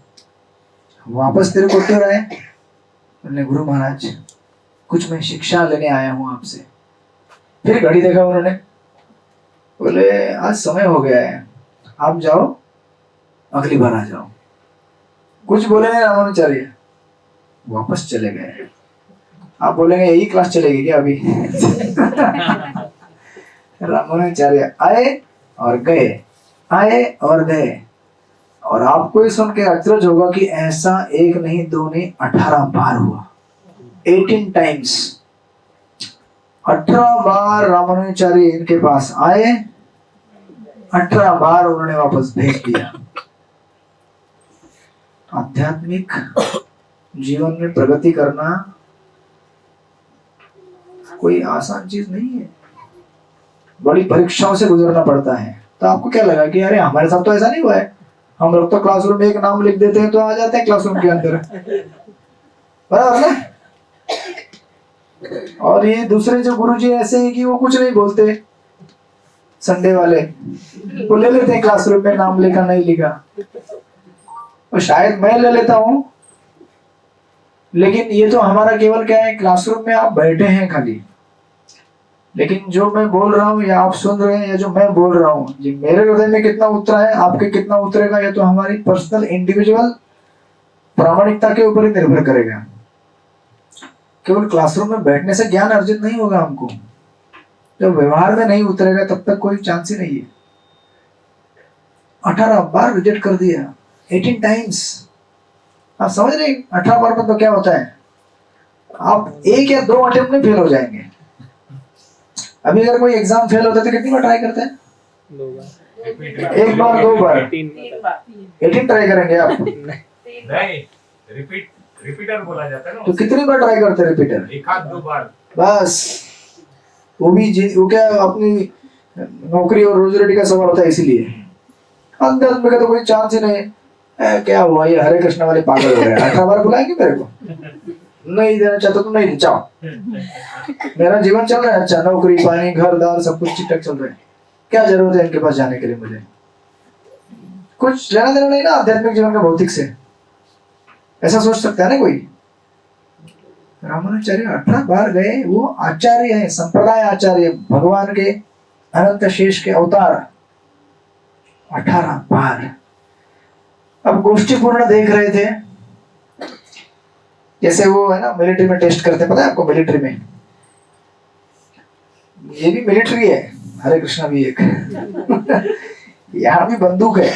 [SPEAKER 1] वापस तेरे को क्यों रहे, बोले गुरु महाराज कुछ मैं शिक्षा लेने आया हूँ आपसे। फिर घड़ी देखा उन्होंने, बोले आज समय हो गया है, आप जाओ अगली बार आ जाओ। कुछ बोले नहीं रामानुजाचार्य, वापस चले गए। आप बोलेंगे यही क्लास चलेगी क्या अभी? रामानुजाचार्य आए और गए, आए और गए। और आपको ये सुन के अचरज होगा कि ऐसा एक नहीं दो नहीं 18 बार हुआ, 18 टाइम्स। 18 बार रामानुजाचार्य इनके पास आए, 18 बार उन्होंने वापस भेज दिया। आध्यात्मिक जीवन में प्रगति करना कोई आसान चीज नहीं है, बड़ी परीक्षाओं से गुजरना पड़ता है। तो आपको क्या लगा कि अरे हमारे साथ तो ऐसा नहीं हुआ है, हम लोग तो क्लासरूम में एक नाम लिख देते हैं तो आ जाते हैं क्लासरूम के अंदर, बराबर ना? और ये दूसरे जो गुरुजी ऐसे हैं कि वो कुछ नहीं बोलते, संडे वाले वो ले लेते हैं क्लासरूम में नाम लिखा नहीं लिखा, और शायद मैं ले लेता हूँ, लेकिन ये तो हमारा केवल क्या है, क्लासरूम में आप बैठे हैं खाली, लेकिन जो मैं बोल रहा हूँ या आप सुन रहे हैं या जो मैं बोल रहा हूँ, जी मेरे हृदय में कितना उतरा है, आपके कितना उतरेगा, ये तो हमारी पर्सनल इंडिविजुअल प्रामाणिकता के ऊपर ही निर्भर करेगा। केवल क्लासरूम में बैठने से ज्ञान अर्जित नहीं होगा हमको, जब व्यवहार में नहीं उतरेगा तब तक कोई चांस ही नहीं है। 18 बार रिजेक्ट कर दिया, 18 टाइम्स। आप समझ रहे 18 बार पर तो क्या होता है, आप एक या दो अटेम्प्ट में फेल हो जाएंगे। अभी अगर कोई एग्जाम फेल होता है तो कितनी बार ट्राई करते हैं?
[SPEAKER 3] 2 बार,
[SPEAKER 1] एक बार, 2 बार,
[SPEAKER 3] 3 बार।
[SPEAKER 1] 18 ट्राई करेंगे आप?
[SPEAKER 2] नहीं, रिपीटर बोला जाता है ना।
[SPEAKER 1] तो कितनी बार ट्राई करते हैं रिपीटर?
[SPEAKER 2] एक आध 2 बार
[SPEAKER 1] बस। वो भी वो क्या अपनी नौकरी और रोजी रोटी का सवाल होता है, इसीलिए अध्यात्म का तो कोई चांस ही नहीं। क्या हुआ, ये हरे कृष्ण वाले पागल हो रहे हैं, 18 बार बुलाएंगे मेरे को? नहीं देना चाहता तो नहीं जाओ, मेरा जीवन चल रहा है अच्छा, नौकरी पानी घर दार सब कुछ ठीक ठाक चल रहा है, क्या जरूरत है इनके पास जाने के लिए? मुझे कुछ लेना देना नहीं ना आध्यात्मिक जीवन का भौतिक से, ऐसा सोच सकता है ना कोई? रामानुजाचार्य 18 बार गए, वो आचार्य है, संप्रदाय आचार्य, भगवान के अनंत शेष के अवतार। 18 बार। अब गोष्ठीपूर्ण देख रहे थे, जैसे वो है ना मिलिट्री में टेस्ट करते हैं, पता है आपको? मिलिट्री में ये भी मिलिट्री है, हरे कृष्णा भी एक यहाँ भी बंदूक है,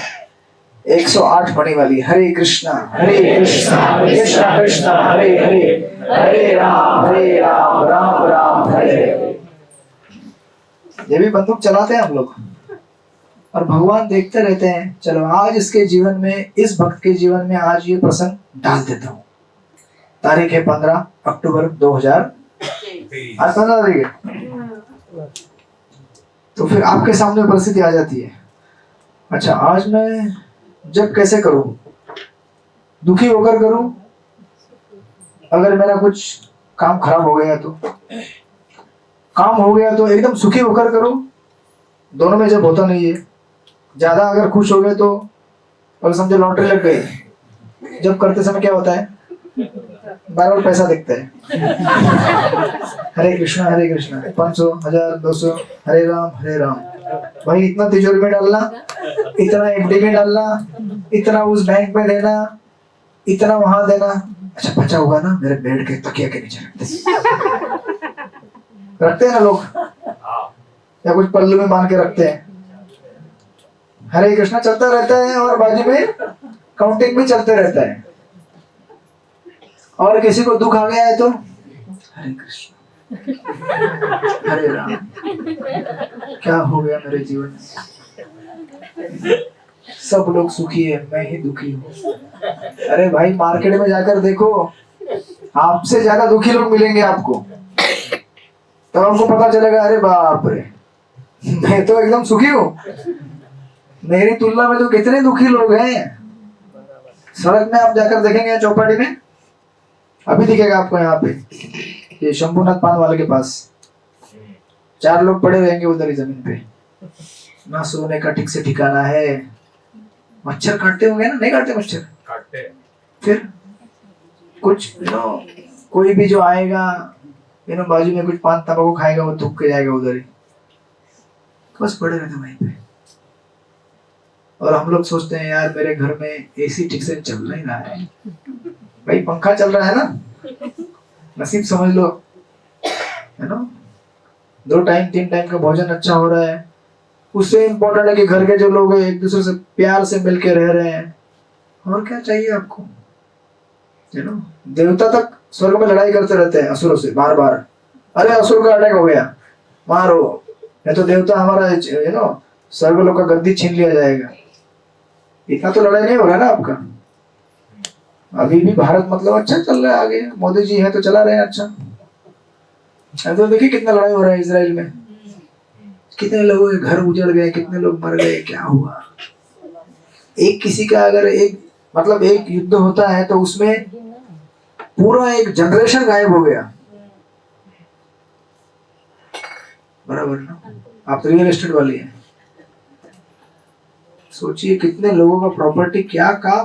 [SPEAKER 1] 108 पढ़ने वाली। हरे कृष्णा कृष्णा कृष्णा हरे हरे, हरे राम राम राम हरे हरे। ये भी बंदूक चलाते हैं हम लोग और भगवान देखते रहते हैं। चलो आज इसके जीवन में, इस भक्त के जीवन में आज ये प्रसंग डाल देता हूँ। तारीख है 15 अक्टूबर 2000, आज 15 तारीख है। तो फिर आपके सामने परिस्थिति आ जाती है, अच्छा आज मैं जब कैसे करूं, दुखी होकर करूं, अगर मेरा कुछ काम खराब हो गया तो, काम हो गया तो एकदम सुखी होकर करूं, दोनों में जब होता नहीं है। ज्यादा अगर खुश हो गए तो और समझो लॉटरी लग गई, जब करते समय क्या होता है, बार पैसा दिखता है। हरे कृष्णा 500 1000 200 हरे राम। भाई इतना तिजोरी में डालना, इतना एफडी में डालना, इतना उस बैंक में देना, इतना वहां देना, अच्छा बचा होगा ना मेरे बेड के तकिया के नीचे रखते हैं ना लोग, या कुछ पल्लू में बांध के रखते हैं। हरे कृष्णा चलता रहता है और बाजू में काउंटिंग भी चलते रहता है। और किसी को दुख आ गया है तो हरे कृष्ण हरे राम, क्या हो गया मेरे जीवन में, सब लोग सुखी है, मैं ही दुखी हूँ। अरे भाई मार्केट में जाकर देखो, आपसे ज्यादा दुखी लोग मिलेंगे आपको, तब आपको पता चलेगा अरे बाप रे, मैं तो एकदम सुखी हूँ, मेरी तुलना में तो कितने दुखी लोग हैं। सड़क में आप जाकर देखेंगे चौपाटी में, अभी दिखेगा आपको यहाँ पे, ये शंभुनाथ पान वाले के पास 4 लोग पड़े रहेंगे उधर ही जमीन पे, ना सोने का ठीक से ठिकाना है। मच्छर काटते होंगे ना, नहीं काटते मच्छर?
[SPEAKER 2] काटते।
[SPEAKER 1] फिर कुछ कोई भी जो आएगा बाजू में कुछ पान तंबाकू खाएगा, वो थूक के जाएगा उधर ही, बस पड़े रहते वहीं पे। और हम लोग सोचते हैं यार मेरे घर में एसी ठीक से चल नहीं रहा है, भाई पंखा चल रहा है ना, नसीब समझ लो, है ना। 2 टाइम 3 टाइम का भोजन अच्छा हो रहा है, उससे इम्पोर्टेंट है कि घर के जो लोग हैं एक दूसरे से प्यार से मिलके रह रहे हैं, और क्या चाहिए आपको, है ना। देवता तक स्वर्ग में लड़ाई करते रहते हैं असुरों से बार बार, अरे असुर का अटैक हो गया मारो, नहीं तो देवता हमारा स्वर्गलोक का गद्दी छीन लिया जाएगा। इतना तो लड़ाई नहीं हो रहा ना आपका। अभी भी भारत मतलब अच्छा चल रहा है, आगे मोदी जी है तो चला रहे हैं अच्छा। तो देखिए कितना लड़ाई हो रहा है इजराइल में, कितने लोगों के घर उजड़ गए, कितने लोग मर गए, क्या हुआ। एक किसी का अगर एक युद्ध होता है तो उसमें पूरा एक जनरेशन गायब हो गया, बराबर ना। आप तो रियल एस्टेट वाली है, सोचिए कितने लोगों का प्रॉपर्टी क्या का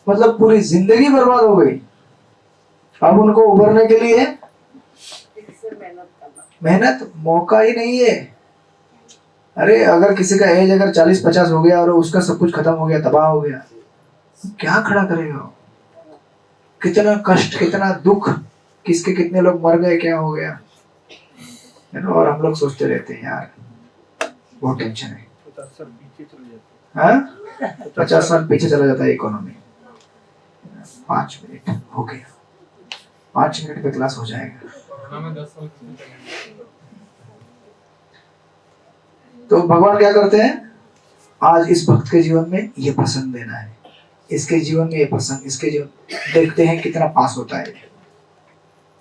[SPEAKER 1] मतलब पूरी जिंदगी बर्बाद हो गई। अब उनको उभरने के लिए मेहनत मौका ही नहीं है। अरे अगर किसी का एज अगर 40-50 हो गया और उसका सब कुछ खत्म हो गया, तबाह हो गया, क्या खड़ा करेगा। कितना कष्ट, कितना दुख, किसके कितने लोग मर गए, क्या हो गया, है ना। और हम लोग सोचते रहते हैं यार बहुत टेंशन है। 50 साल पीछे चला जाता है इकोनॉमी। 5 मिनट हो गया, 5 मिनट में क्लास हो जाएगा। तो भगवान क्या करते हैं, आज इस भक्त के जीवन में ये प्रसंग देना है, इसके जीवन में ये प्रसंग, इसके जीवन देखते हैं कितना पास होता है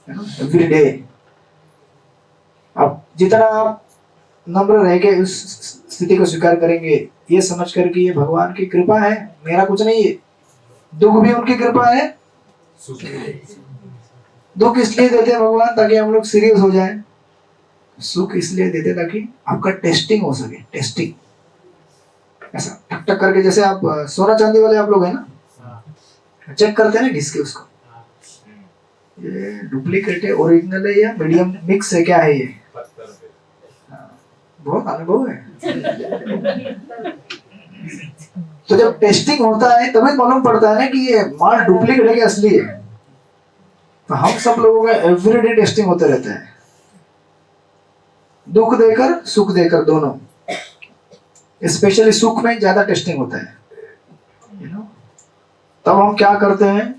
[SPEAKER 1] ना एवरी डे। अब जितना आप नम्र रह के उस स्थिति को स्वीकार करेंगे, ये समझ कर कि ये भगवान की कृपा है, मेरा कुछ नहीं है, दुख भी उनकी कृपा है। दुख इसलिए देते हैं भगवान ताकि हम लोग सीरियस हो जाएं, सुख इसलिए देते ताकि आपका टेस्टिंग हो सके। टेस्टिंग ऐसा ठक ठक करके, जैसे आप सोना चांदी वाले आप लोग हैं ना, चेक करते हैं ना घिस के उसको, ये डुप्लीकेट है, ओरिजिनल है या मीडियम मिक्स है, क्या है ये। बहुत अनुभव है। तो जब टेस्टिंग होता है तभी मालूम पड़ता है ना कि ये माल डुप्लीकेट है कि असली है। तो हम सब लोगों का एवरीडे टेस्टिंग होते रहता है, दुख देकर सुख देकर दोनों, स्पेशली सुख में ज्यादा टेस्टिंग होता है। तब हम क्या करते हैं,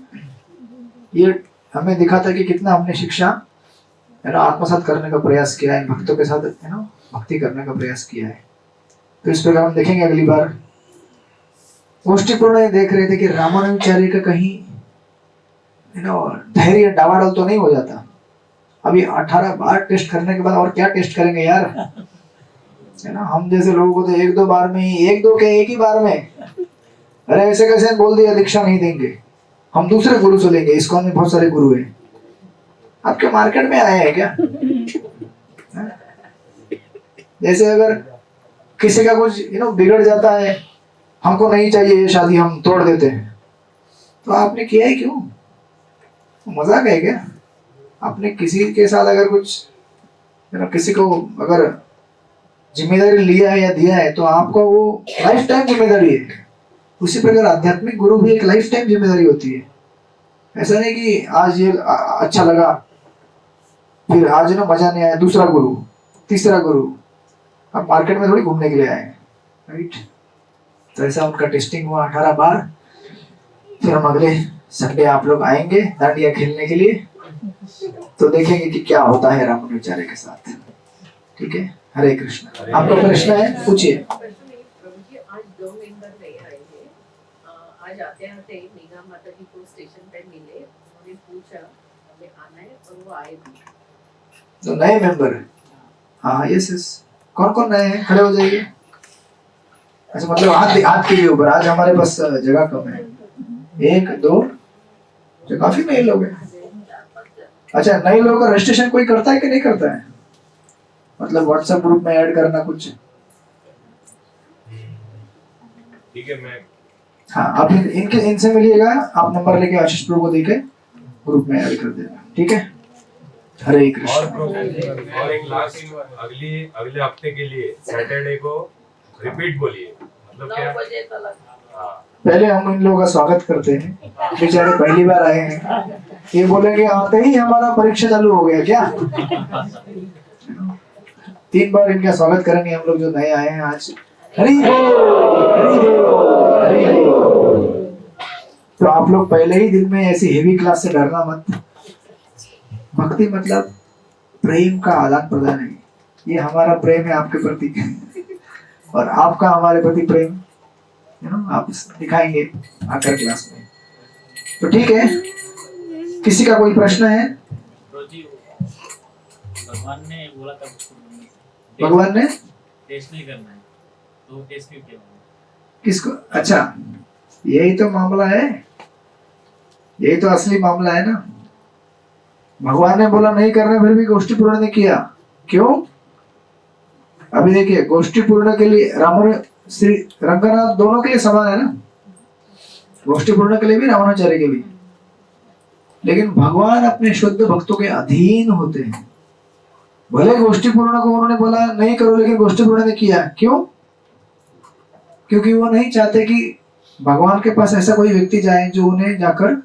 [SPEAKER 1] ये हमें दिखाता है कि कितना हमने शिक्षा है ना आत्मसात करने का प्रयास किया है, भक्तों के साथ है ना भक्ति करने का प्रयास किया है। तो इस प्रकार हम देखेंगे अगली बार। गोष्ठीपूर्ण देख रहे थे कि रामानुजाचार्य का कहीं है ना धैर्य डावाडोल तो नहीं हो जाता। अभी 18 बार टेस्ट करने के बाद और क्या टेस्ट करेंगे यार, है ना। हम जैसे लोगों को तो एक दो बार में ही, एक दो के एक ही बार में, अरे ऐसे कैसे बोल दिया दीक्षा नहीं देंगे, हम दूसरे गुरु से लेंगे। इस्कॉन में बहुत सारे गुरु हैं, आपके मार्केट में आए हैं क्या? जैसे अगर किसी का कुछ बिगड़ जाता है, हमको नहीं चाहिए ये शादी, हम तोड़ देते हैं, तो आपने किया है क्यों? मजाक है क्या? आपने किसी के साथ अगर कुछ किसी को अगर जिम्मेदारी लिया है या दिया है, तो आपका वो लाइफ टाइम जिम्मेदारी है। उसी प्रकार आध्यात्मिक गुरु भी एक लाइफ टाइम जिम्मेदारी होती है। ऐसा नहीं कि आज ये अच्छा लगा, फिर आज ना मजा नहीं आया, दूसरा गुरु, तीसरा गुरु। आप मार्केट में थोड़ी घूमने के लिए आए हैं, राइट। तो ऐसा उनका टेस्टिंग हुआ 18 बार। फिर हम अगले संडे आप लोग आएंगे डांडिया खेलने के लिए, तो देखेंगे कि क्या होता है रामानुजाचार्य के साथ। ठीक है, हरे कृष्ण। आपका प्रश्न है, पूछिए।
[SPEAKER 8] प्रभु जी, आज 2 मेंबर नहीं आए हैं। आज आते आते मीना माता जी को स्टेशन पे मिले, उन्होंने पूछा हमें आना है और वो आए भी।
[SPEAKER 1] तो नए मेंबर, हाँ यस यस, कौन कौन नए हैं? खड़े हो जाइए। अच्छा, मतलब हाथ के ऊपर। आज हमारे पास जगह कम है, 1 2 जो काफी नए लोग हैं। अच्छा, नए लोगों का रजिस्ट्रेशन कोई करता है कि नहीं करता है? मतलब व्हाट्सएप ग्रुप में ऐड करना कुछ?
[SPEAKER 2] ठीक है, मैं
[SPEAKER 1] हाँ, आप इनसे मिलिएगा, आप नंबर लेके आशीष प्रभु को देके ग्रुप में ऐड कर देना। ठीक है, हरे कृष्ण।
[SPEAKER 2] और एक लास्ट, अगले हफ्ते के लिए सैटरडे को रिपीट बोलिए, मतलब
[SPEAKER 8] 9
[SPEAKER 2] क्या?
[SPEAKER 8] बजे तक।
[SPEAKER 2] हाँ,
[SPEAKER 1] पहले हम इन लोगों का स्वागत करते हैं, बेचारे पहली बार आए हैं। ये बोलेंगे आते ही हमारा परीक्षा चालू हो गया क्या? 3 बार इनका स्वागत करेंगे हम लोग जो नए आए हैं आज। हरि बोल, हरि बोल, हरि बोल। तो आप लोग पहले ही दिन में ऐसी हेवी क्लास से डरना मत। भक्ति मतलब प्रेम का आदान प्रदान है। ये हमारा प्रेम है आपके प्रति और आपका हमारे प्रति प्रेम आप दिखाएंगे आकर क्लास में। तो ठीक है, किसी का कोई प्रश्न है?
[SPEAKER 3] भगवान ने बोला था
[SPEAKER 1] भगवान ने
[SPEAKER 3] टेस्ट नहीं करना है, तो टेस्ट क्यों किया?
[SPEAKER 1] किसको? अच्छा, यही तो मामला है, यही तो असली मामला है ना। भगवान ने बोला नहीं करना, फिर भी गोष्ठी पूर्ण ने किया। क्यों? अभी देखिए, गोष्ठी पूर्ण के लिए रामानु श्री रंगनाथ दोनों के लिए समान है ना, गोष्ठी पूर्ण के लिए भी रामानुजाचार्य के भी। लेकिन भगवान अपने शुद्ध भक्तों के अधीन होते हैं। भले गोष्ठी पूर्ण को उन्होंने बोला नहीं करो, लेकिन गोष्ठी पूर्ण ने किया। क्यों? क्योंकि वो नहीं चाहते कि भगवान के पास ऐसा कोई व्यक्ति जाए जो उन्हें जाकर,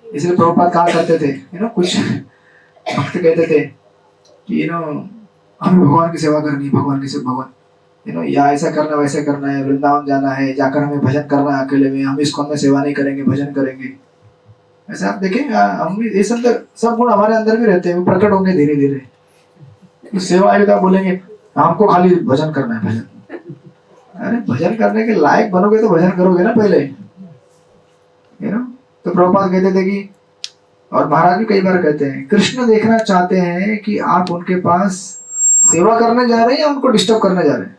[SPEAKER 1] इसलिए प्रभुपाद कहा करते थे कुछ भक्त कहते थे कि हमें भगवान की सेवा करनी है, भगवान की सेवा, भगवान या ऐसा करना वैसा करना है, वृंदावन जाना है, जाकर हमें भजन करना है अकेले में, हम इस्कॉन में सेवा नहीं करेंगे, भजन करेंगे। ऐसा आप देखें, हम भी इस अंदर सब गुण हमारे अंदर भी रहते हैं, वो प्रकट होंगे धीरे धीरे। सेवा आएगा बोलेंगे हमको खाली भजन करना है, भजन। अरे भजन करने के लायक बनोगे तो भजन करोगे ना पहले, तो प्रभुपाद कहते थे कि, और महाराज भी कई बार कहते हैं, कृष्ण देखना चाहते हैं कि आप उनके पास सेवा करने जा रहे हैं या उनको डिस्टर्ब करने जा रहे हैं।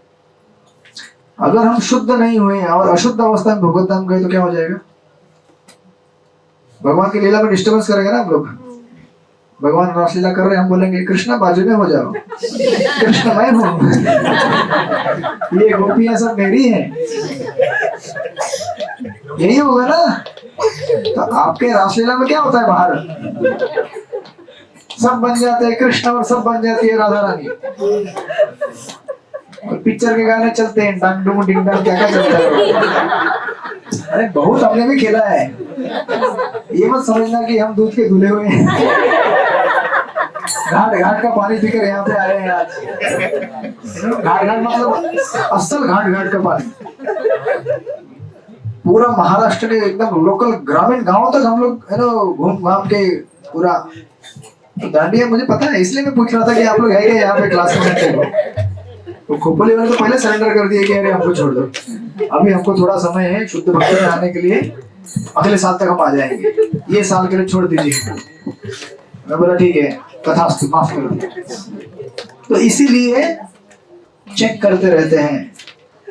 [SPEAKER 1] अगर हम शुद्ध नहीं हुए और अशुद्ध अवस्था में भगवत धाम गए तो क्या हो जाएगा? भगवान की लीला में डिस्टर्बेंस करेंगे ना हम लोग। भगवान रासलीला कर रहे हैं, हम बोलेंगे कृष्णा बाजू में हो जाओ, कृष्ण मैं हूं, ये गोपियां सब मेरी हैं, यही होगा ना। तो आपके रासलीला में क्या होता है? बाहर सब बन जाते हैं कृष्ण और सब बन जाती है राधा रानी, और पिक्चर के गाने चलते हैं, डंग डुंग डिंग डंग, क्या क्या चलता है। अरे बहुत हमने भी खेला है, ये मत समझना कि हम दूध के धुले हुए हैं। घाट घाट का पानी पीकर यहाँ पे आए हैं आज। घाट घाट मतलब असल घाट घाट का पानी। पूरा महाराष्ट्र के एकदम लोकल ग्रामीण गांव तक हम लोग है ना घूम घाम के पूरा। तो दांडिया मुझे पता है, इसलिए मैं पूछ रहा था कि आप लोग है क्या यहाँ पे क्लास में सेंटर को। तो खोपली वाले तो पहले सरेंडर कर दिए कि अरे हमको छोड़ दो, अभी हमको थोड़ा समय है शुद्ध भक्ति में आने के लिए, अगले साल तक हम आ जाएंगे, ये साल के लिए छोड़ दीजिए। मैं बोला ठीक है तथास्तु, माफ कर दिया। तो इसीलिए चेक करते रहते हैं।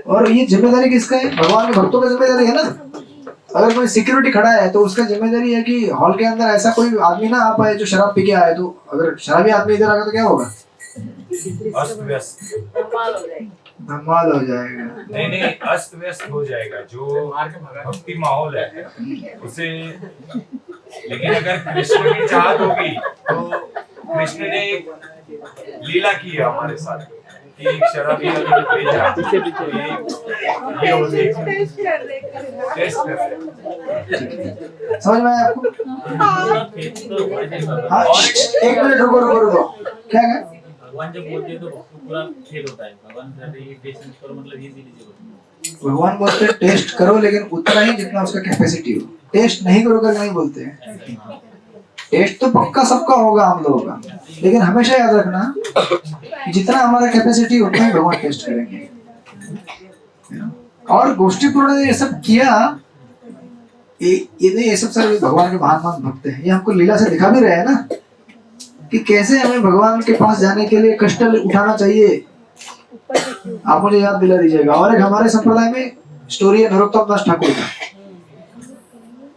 [SPEAKER 1] और ये जिम्मेदारी किसका है? भगवान के भक्तों की जिम्मेदारी है ना। अगर कोई सिक्योरिटी खड़ा है तो उसका जिम्मेदारी है कि हॉल के अंदर ऐसा कोई आदमी ना आ पाए जो शराब पी के आए। तो अगर शराबी आदमी इधर आएगा तो क्या होगा?
[SPEAKER 2] अस्त व्यस्त,
[SPEAKER 1] धमाल हो जाएगा।
[SPEAKER 2] नहीं नहीं, अस्त व्यस्त हो जाएगा जो भक्ति माहौल है उसे। लेकिन अगर कृष्ण की चाहत होगी तो कृष्ण ने एक लीला की है हमारे साथ कि एक शराबी अगर भेजा तो ये होती है,
[SPEAKER 4] टेस्ट कर दे
[SPEAKER 2] टेस्ट कर रहे।
[SPEAKER 1] समझ में आया आपको?
[SPEAKER 3] पूरा फेथ तो भगवान
[SPEAKER 1] हाँ, एक मिनट रुको। क्या है?
[SPEAKER 3] जब बोलते हैं तो पूरा फेल होता है। भगवान कहते हैं ये टेस्ट करो, मतलब ये लीजिए बोलते
[SPEAKER 1] भगवान बोलते हैं टेस्ट करो, लेकिन उतना ही जितना उसका कैपेसिटी हो। टेस्ट नहीं करो कर नहीं बोलते हैं। टेस्ट तो पक्का सबका होगा हम लोगों का, लेकिन हमेशा याद रखना कि जितना हमारा कैपेसिटी उतना ही भगवान टेस्ट करेंगे। और गोष्ठी पूर्ण ने ये सब किया, ये सब सर भगवान के महान भक्त हैं। ये हमको लीला से दिखा भी रहे हैं ना कि कैसे हमें भगवान के पास जाने के लिए कष्ट उठाना चाहिए। आप मुझे याद दिला दीजिएगा। और एक हमारे संप्रदाय में स्टोरी है नरोत्तम दास ठाकुर का।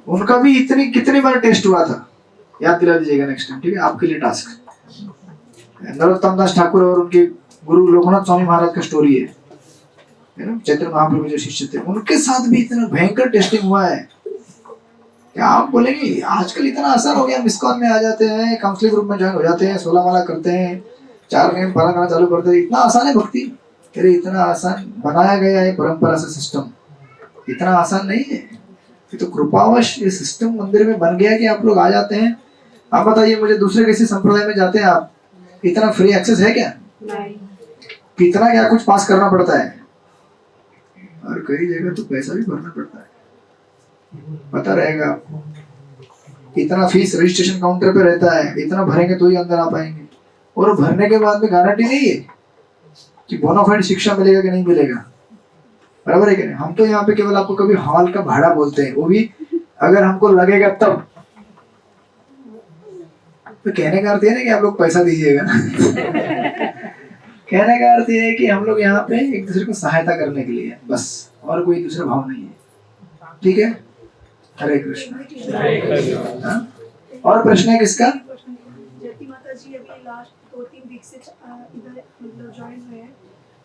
[SPEAKER 1] उनका भी कितनी बार टेस्ट हुआ था, याद दिला दीजिएगा नेक्स्ट टाइम, ठीक है? आपके लिए टास्क। नरोत्तम दास ठाकुर और उनके गुरु लोकनाथ स्वामी महाराज का स्टोरी है ना, चैतन्य महाप्रभु जो शिष्य थे, उनके साथ भी इतना भयंकर टेस्टिंग हुआ है। क्या आप बोलेंगे आजकल इतना आसान हो गया, मिस्कॉन में आ जाते हैं, काउंसलिंग ग्रुप में ज्वाइन हो जाते हैं, 16 माला करते हैं, 4 नेम पारा करना चालू करते हैं। इतना आसान है भक्ति? अरे इतना आसान बनाया गया है परंपरा से सिस्टम, इतना आसान नहीं है। ये तो कृपावश ये सिस्टम मंदिर में बन गया कि आप लोग आ जाते हैं। आप बताइए मुझे, दूसरे किसी संप्रदाय में जाते हैं आप, इतना फ्री एक्सेस है क्या? कितना क्या कुछ पास करना पड़ता है, और कई जगह तो पैसा भी भरना पड़ता है, पता रहेगा आपको। इतना फीस रजिस्ट्रेशन काउंटर पे रहता है, इतना भरेंगे तो ही अंदर आ पाएंगे। और भरने के बाद में गारंटी नहीं है कि बोनाफाइड शिक्षा मिलेगा कि नहीं मिलेगा, बराबर है कि नहीं? हम तो यहाँ पे केवल आपको कभी हॉल का भाड़ा बोलते हैं, वो भी अगर हमको लगेगा तब। तो कहने का अर्थ है ना कि आप लोग पैसा दीजिएगा। कहने का अर्थ है कि हम लोग यहाँ पे एक दूसरे को सहायता करने के लिए, बस, और कोई दूसरा भाव नहीं है। ठीक है? हरे कृष्ण। और प्रश्न है किसका?
[SPEAKER 6] जयती माता जी अभी लास्ट 2-3 वीक से इधर मतलब ज्वाइन हुए हैं।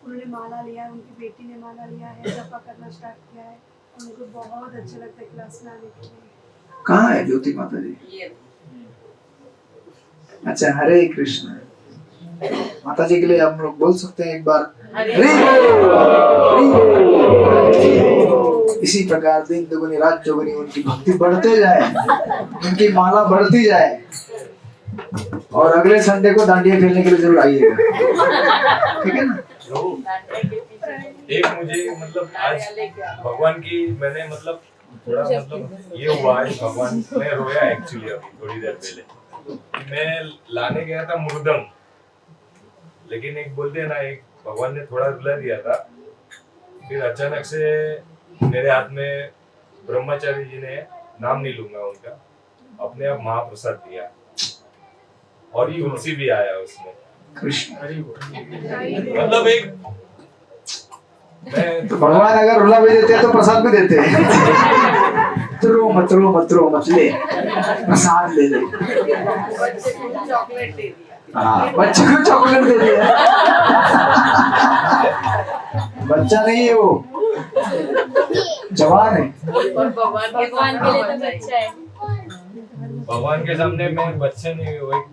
[SPEAKER 6] उन्होंने माला लिया है, उनकी बेटी ने माला लिया है, जपा करना स्टार्ट किया है। उनको बहुत अच्छा लगता है क्लास में आने के लिए।
[SPEAKER 1] कहाँ है ज्योति माता जी? अच्छा, हरे कृष्ण। माता जी के लिए हम लोग बोल सकते हैं एक बार, इसी प्रकार दिन दुगुनी रात चौगुनी उनकी भक्ति बढ़ते जाए, उनकी माला बढ़ती जाए। और अगले संडे को दांडिया खेलने के लिए जरूर आइएगा, ठीक है ना?
[SPEAKER 2] एक मुझे मतलब आज भगवान की मैंने मतलब थोड़ा मतलब ये हुआ है, भगवान मैं रोया एक्चुअली अभी थोड़ी देर पहले। मैं लाने गया था मुर्दंग, लेकिन एक बोलते हैं ना, एक भगवान ने थोड़ा रुला दिया था। फिर अचानक से मेरे हाथ में ब्रह्मचारी जी ने, नाम नहीं लूंगा उनका, अपने आप महाप्रसाद दिया और ये तुलसी भी आया उसमें। मतलब एक मैं
[SPEAKER 1] तो भगवान अगर रुला भी देते हैं तो प्रसाद भी देते हैं। तो रो मत ले, प्रसाद ले ले।
[SPEAKER 8] चॉकलेट दे दिया।
[SPEAKER 1] हाँ, बच्चे को चॉकलेट दे दिया। बच्चा नहीं है वो, जवान है।
[SPEAKER 8] और भगवान के लिए तो बच्चा है।
[SPEAKER 2] भगवान के सामने मैं बच्चे नहीं हूँ,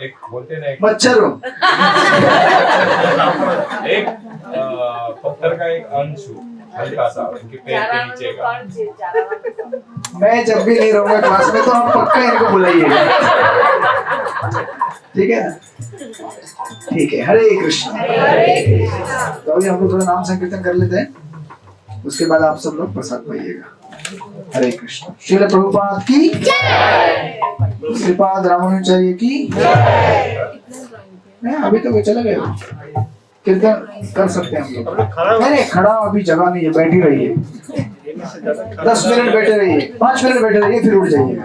[SPEAKER 2] एक बोलते ना, एक
[SPEAKER 1] मच्छर हो।
[SPEAKER 2] एक पत्थर का एक अंश हूँ, हल्का सा उनके पैर के नीचे का।
[SPEAKER 1] मैं जब भी नहीं रहूंगा क्लास में तो आप पक्का इनको बुलाइएगा, ठीक है? ठीक है, हरे कृष्ण। तो अभी हम लोग थोड़ा नाम संकीर्तन कर लेते हैं, उसके बाद आप सब लोग प्रसाद पाइएगा। हरे कृष्ण। श्रील प्रभुपाद की श्रीपाद रामानुजाचार्य की नहीं, अभी तो वो चले गए, कीर्तन कर सकते हैं हम लोग। नहीं खड़ा अभी जगह नहीं है, बैठी रहिए, 10 मिनट बैठे रहिए, 5 मिनट बैठे रहिए, फिर उठ जाइए।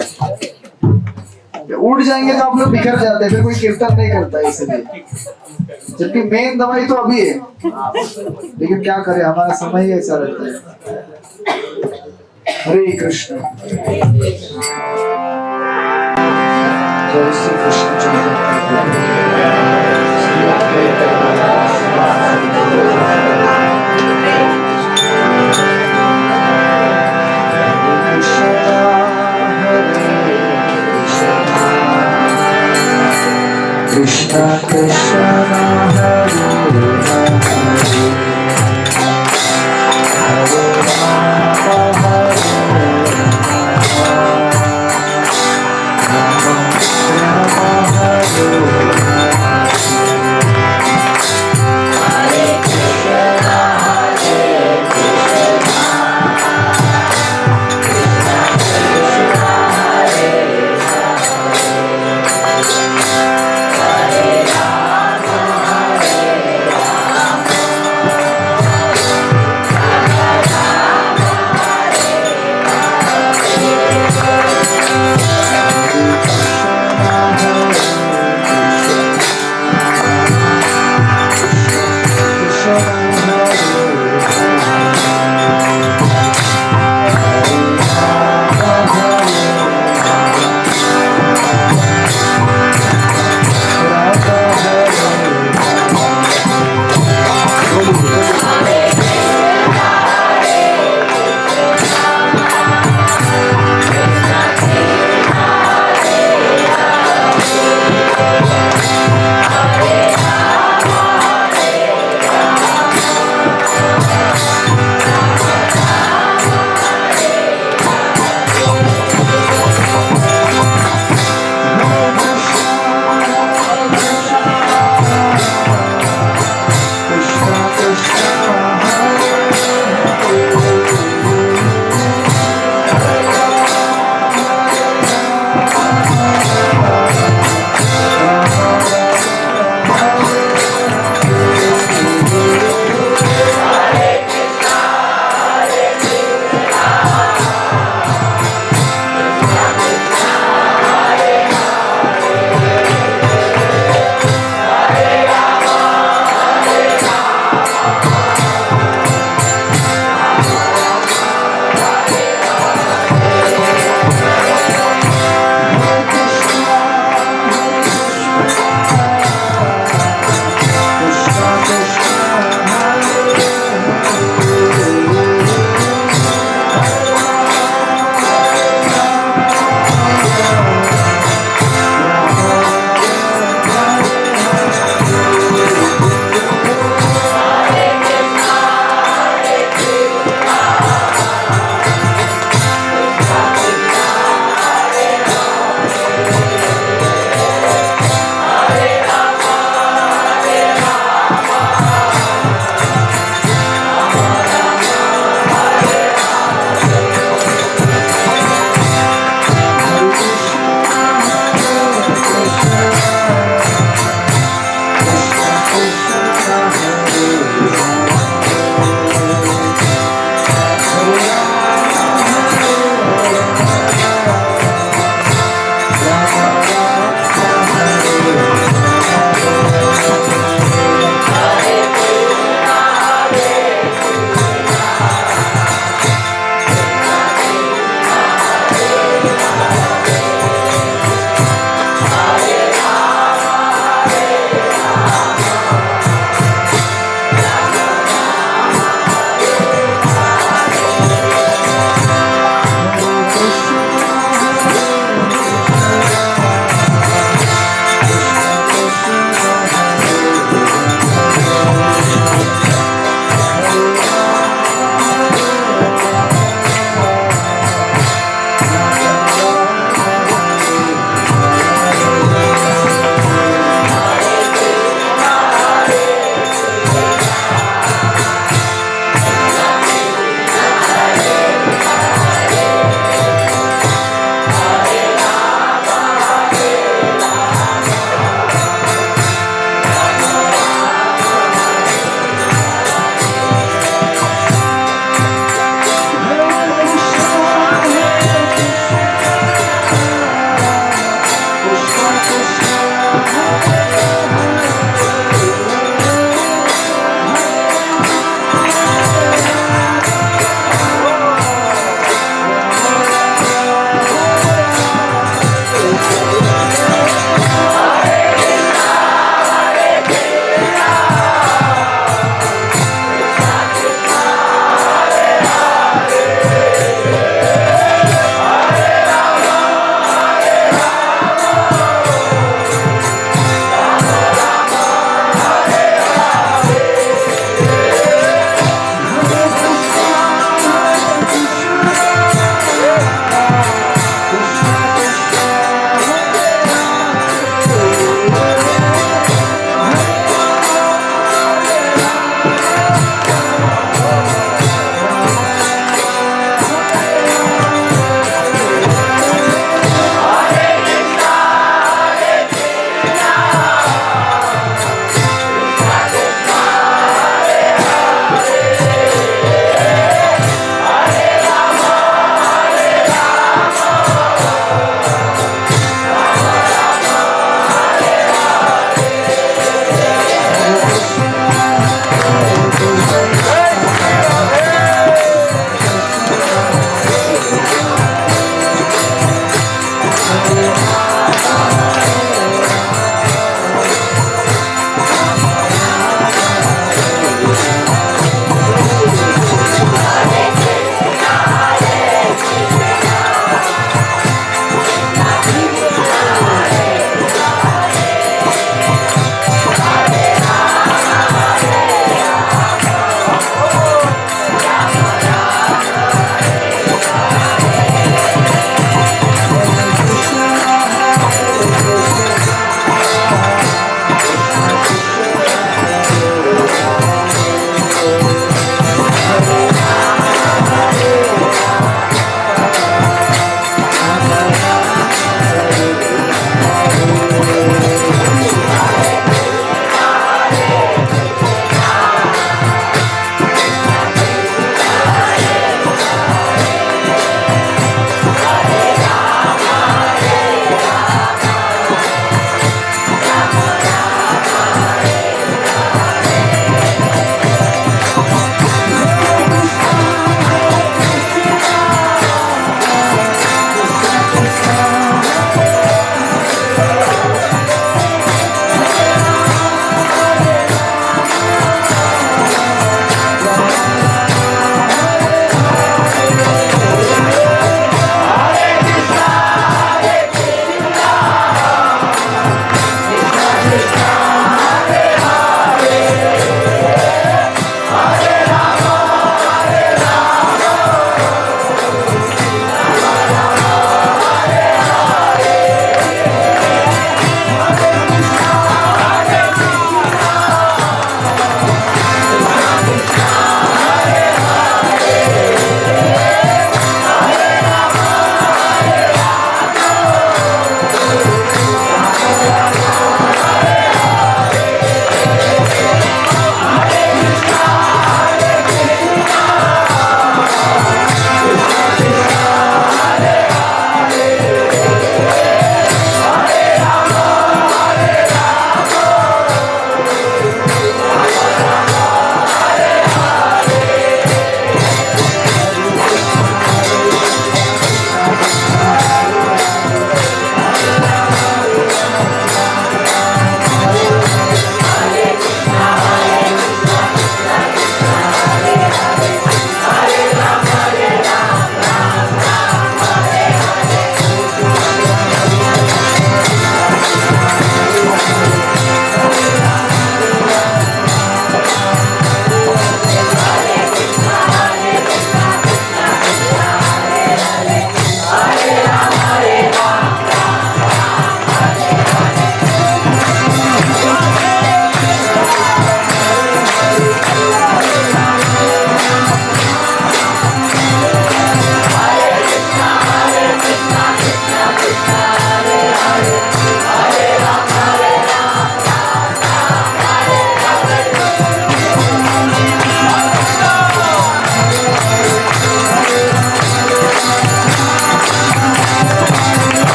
[SPEAKER 1] उठ जाएंगे तो आप लोग बिखर जाते हैं, फिर कोई कीर्तन नहीं करता है, इसलिए। जबकि मेन दवाई तो अभी है, लेकिन क्या करें, हमारा समय ही ऐसा रहता है। हरे कृष्ण। जय श्री कृष्ण कृष्ण कृष्ण हरे हरे राम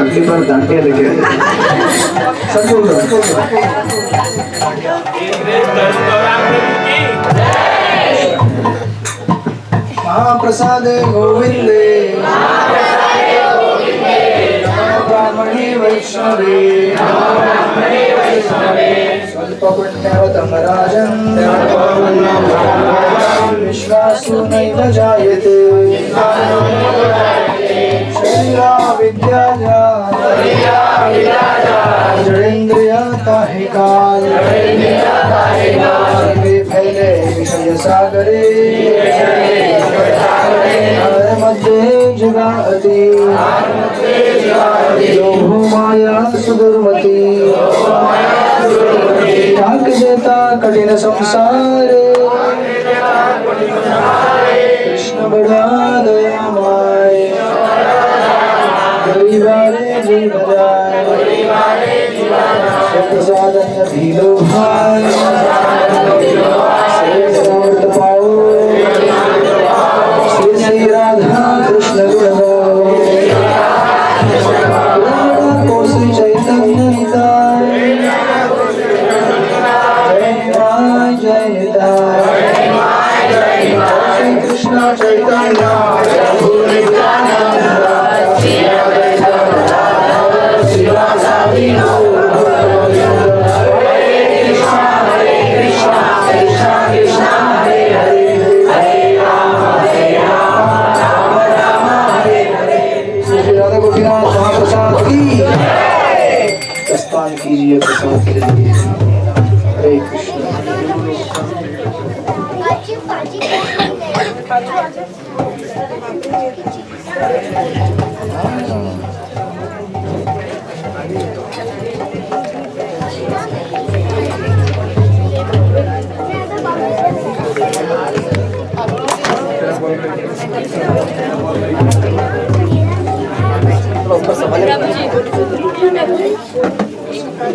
[SPEAKER 1] अगली बार दांटिया लेके आए। सब बोल रहा महाप्रसाद गोविंदे ब्राह्मणे वैष्णवे स्वल्पपुण्यवतम राजन् विश्वासो नैव जायते शरीरा विद्याजा जड़ेन्द्रियता ही काल सर्वे फैले विषय सागरे मध्ये जगाति लोभ माया सुदुर्मति ढाक देता कठिन संसारे कृष्ण बड़ा दयामय परिवारे जीव जाए प्रसादन भीलो भाई श्रेष्ठ पाओ श्री श्री राधा कृष्ण कोसी चैतन्य निताय जय निताय श्री कृष्ण चैतन्य प्रस्थान कीजिए प्रसाद के लिए। हरे कृष्ण।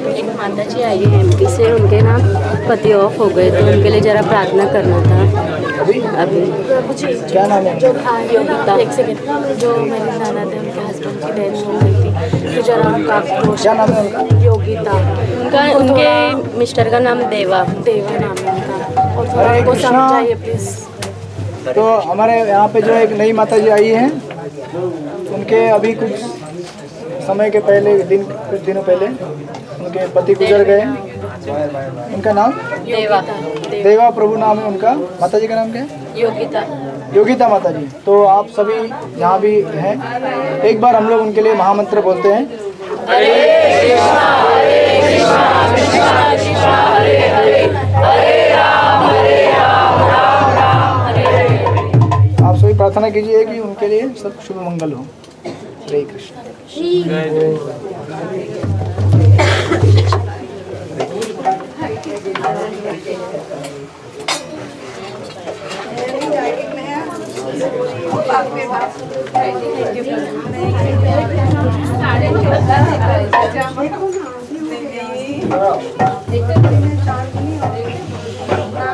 [SPEAKER 9] एक माता जी आई है एमपी से, उनके ना पति ऑफ हो गए तो उनके लिए जरा प्रार्थना करना था। अभी
[SPEAKER 1] क्या नाम है?
[SPEAKER 9] योगिता। एक सेकेंड, जो मेरे नाना थे उनके हस्बैंड की डेथ हो गई थी, तो जरा उनका
[SPEAKER 1] क्या नाम है उनका?
[SPEAKER 9] योगिता। उनके मिस्टर का नाम देवा नाम है उनका, और थोड़ा उनको समझाइए प्लीज़।
[SPEAKER 1] तो हमारे यहाँ पे जो एक नई माता जी आई हैं, उनके अभी कुछ समय के पहले कुछ दिनों पहले उनके पति गुजर गए। उनका नाम देवा प्रभु नाम है उनका। माता जी का नाम क्या है? योगिता माता जी। तो आप सभी जहाँ भी हैं, एक बार हम लोग उनके लिए महामंत्र बोलते हैं।
[SPEAKER 9] हरे कृष्णा कृष्णा कृष्णा हरे हरे, हरे राम राम राम हरे हरे।
[SPEAKER 1] आप सभी प्रार्थना कीजिए कि उनके लिए सब शुभ मंगल हो। हरे कृष्ण।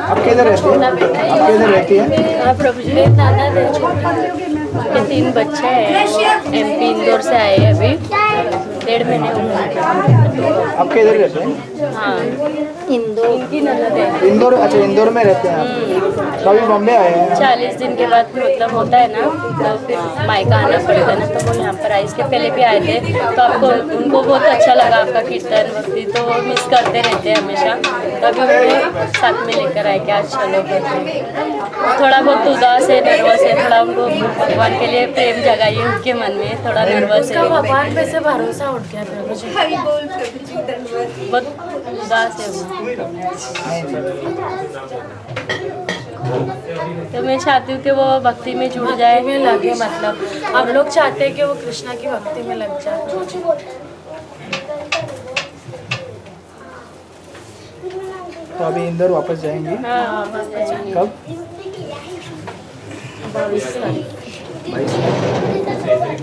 [SPEAKER 1] आप किधर रहती हैं? आप किधर रहती हैं?
[SPEAKER 9] प्रभु जी, दादा के 3 बच्चे हैं, एमपी इंदौर से आए हैं, अभी 1.5 महीने हुए।
[SPEAKER 1] आप किधर रहते हैं?
[SPEAKER 9] हाँ, इंदौर की ननद है।
[SPEAKER 1] इंदौर? अच्छा, इंदौर में रहते हैं आप। तो अभी बॉम्बे आए हैं?
[SPEAKER 9] 40 दिन के बाद मतलब होता है ना, तो फिर मायका आना पड़ता है ना, तो वो यहाँ पर आए। इसके पहले भी आए थे, तो आपको उनको बहुत अच्छा लगा आपका कीर्तन भक्ति, तो वो मिस करते रहते हैं हमेशा। तो अभी उनको साथ में लेकर आए कि आज चलो करके। थोड़ा बहुत उदास है, नर्वस है, थोड़ा उनको भगवान के लिए प्रेम जगाइए उनके मन में, थोड़ा नर्वस है। भगवान पे से भरोसा उठ गया प्रभु जी। बहुत उदास है वो। तो मैं चाहती हूँ कि वो भक्ति में जुड़ जाए,
[SPEAKER 5] में लगे, मतलब हम लोग चाहते हैं कि वो कृष्णा की भक्ति में लग जाए।
[SPEAKER 1] तो अभी इंदौर वापस जाएंगे
[SPEAKER 9] हाँ
[SPEAKER 1] कब?
[SPEAKER 5] 22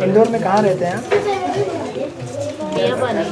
[SPEAKER 1] इंदौर में कहाँ रहते हैं आप?
[SPEAKER 5] मियाँ बने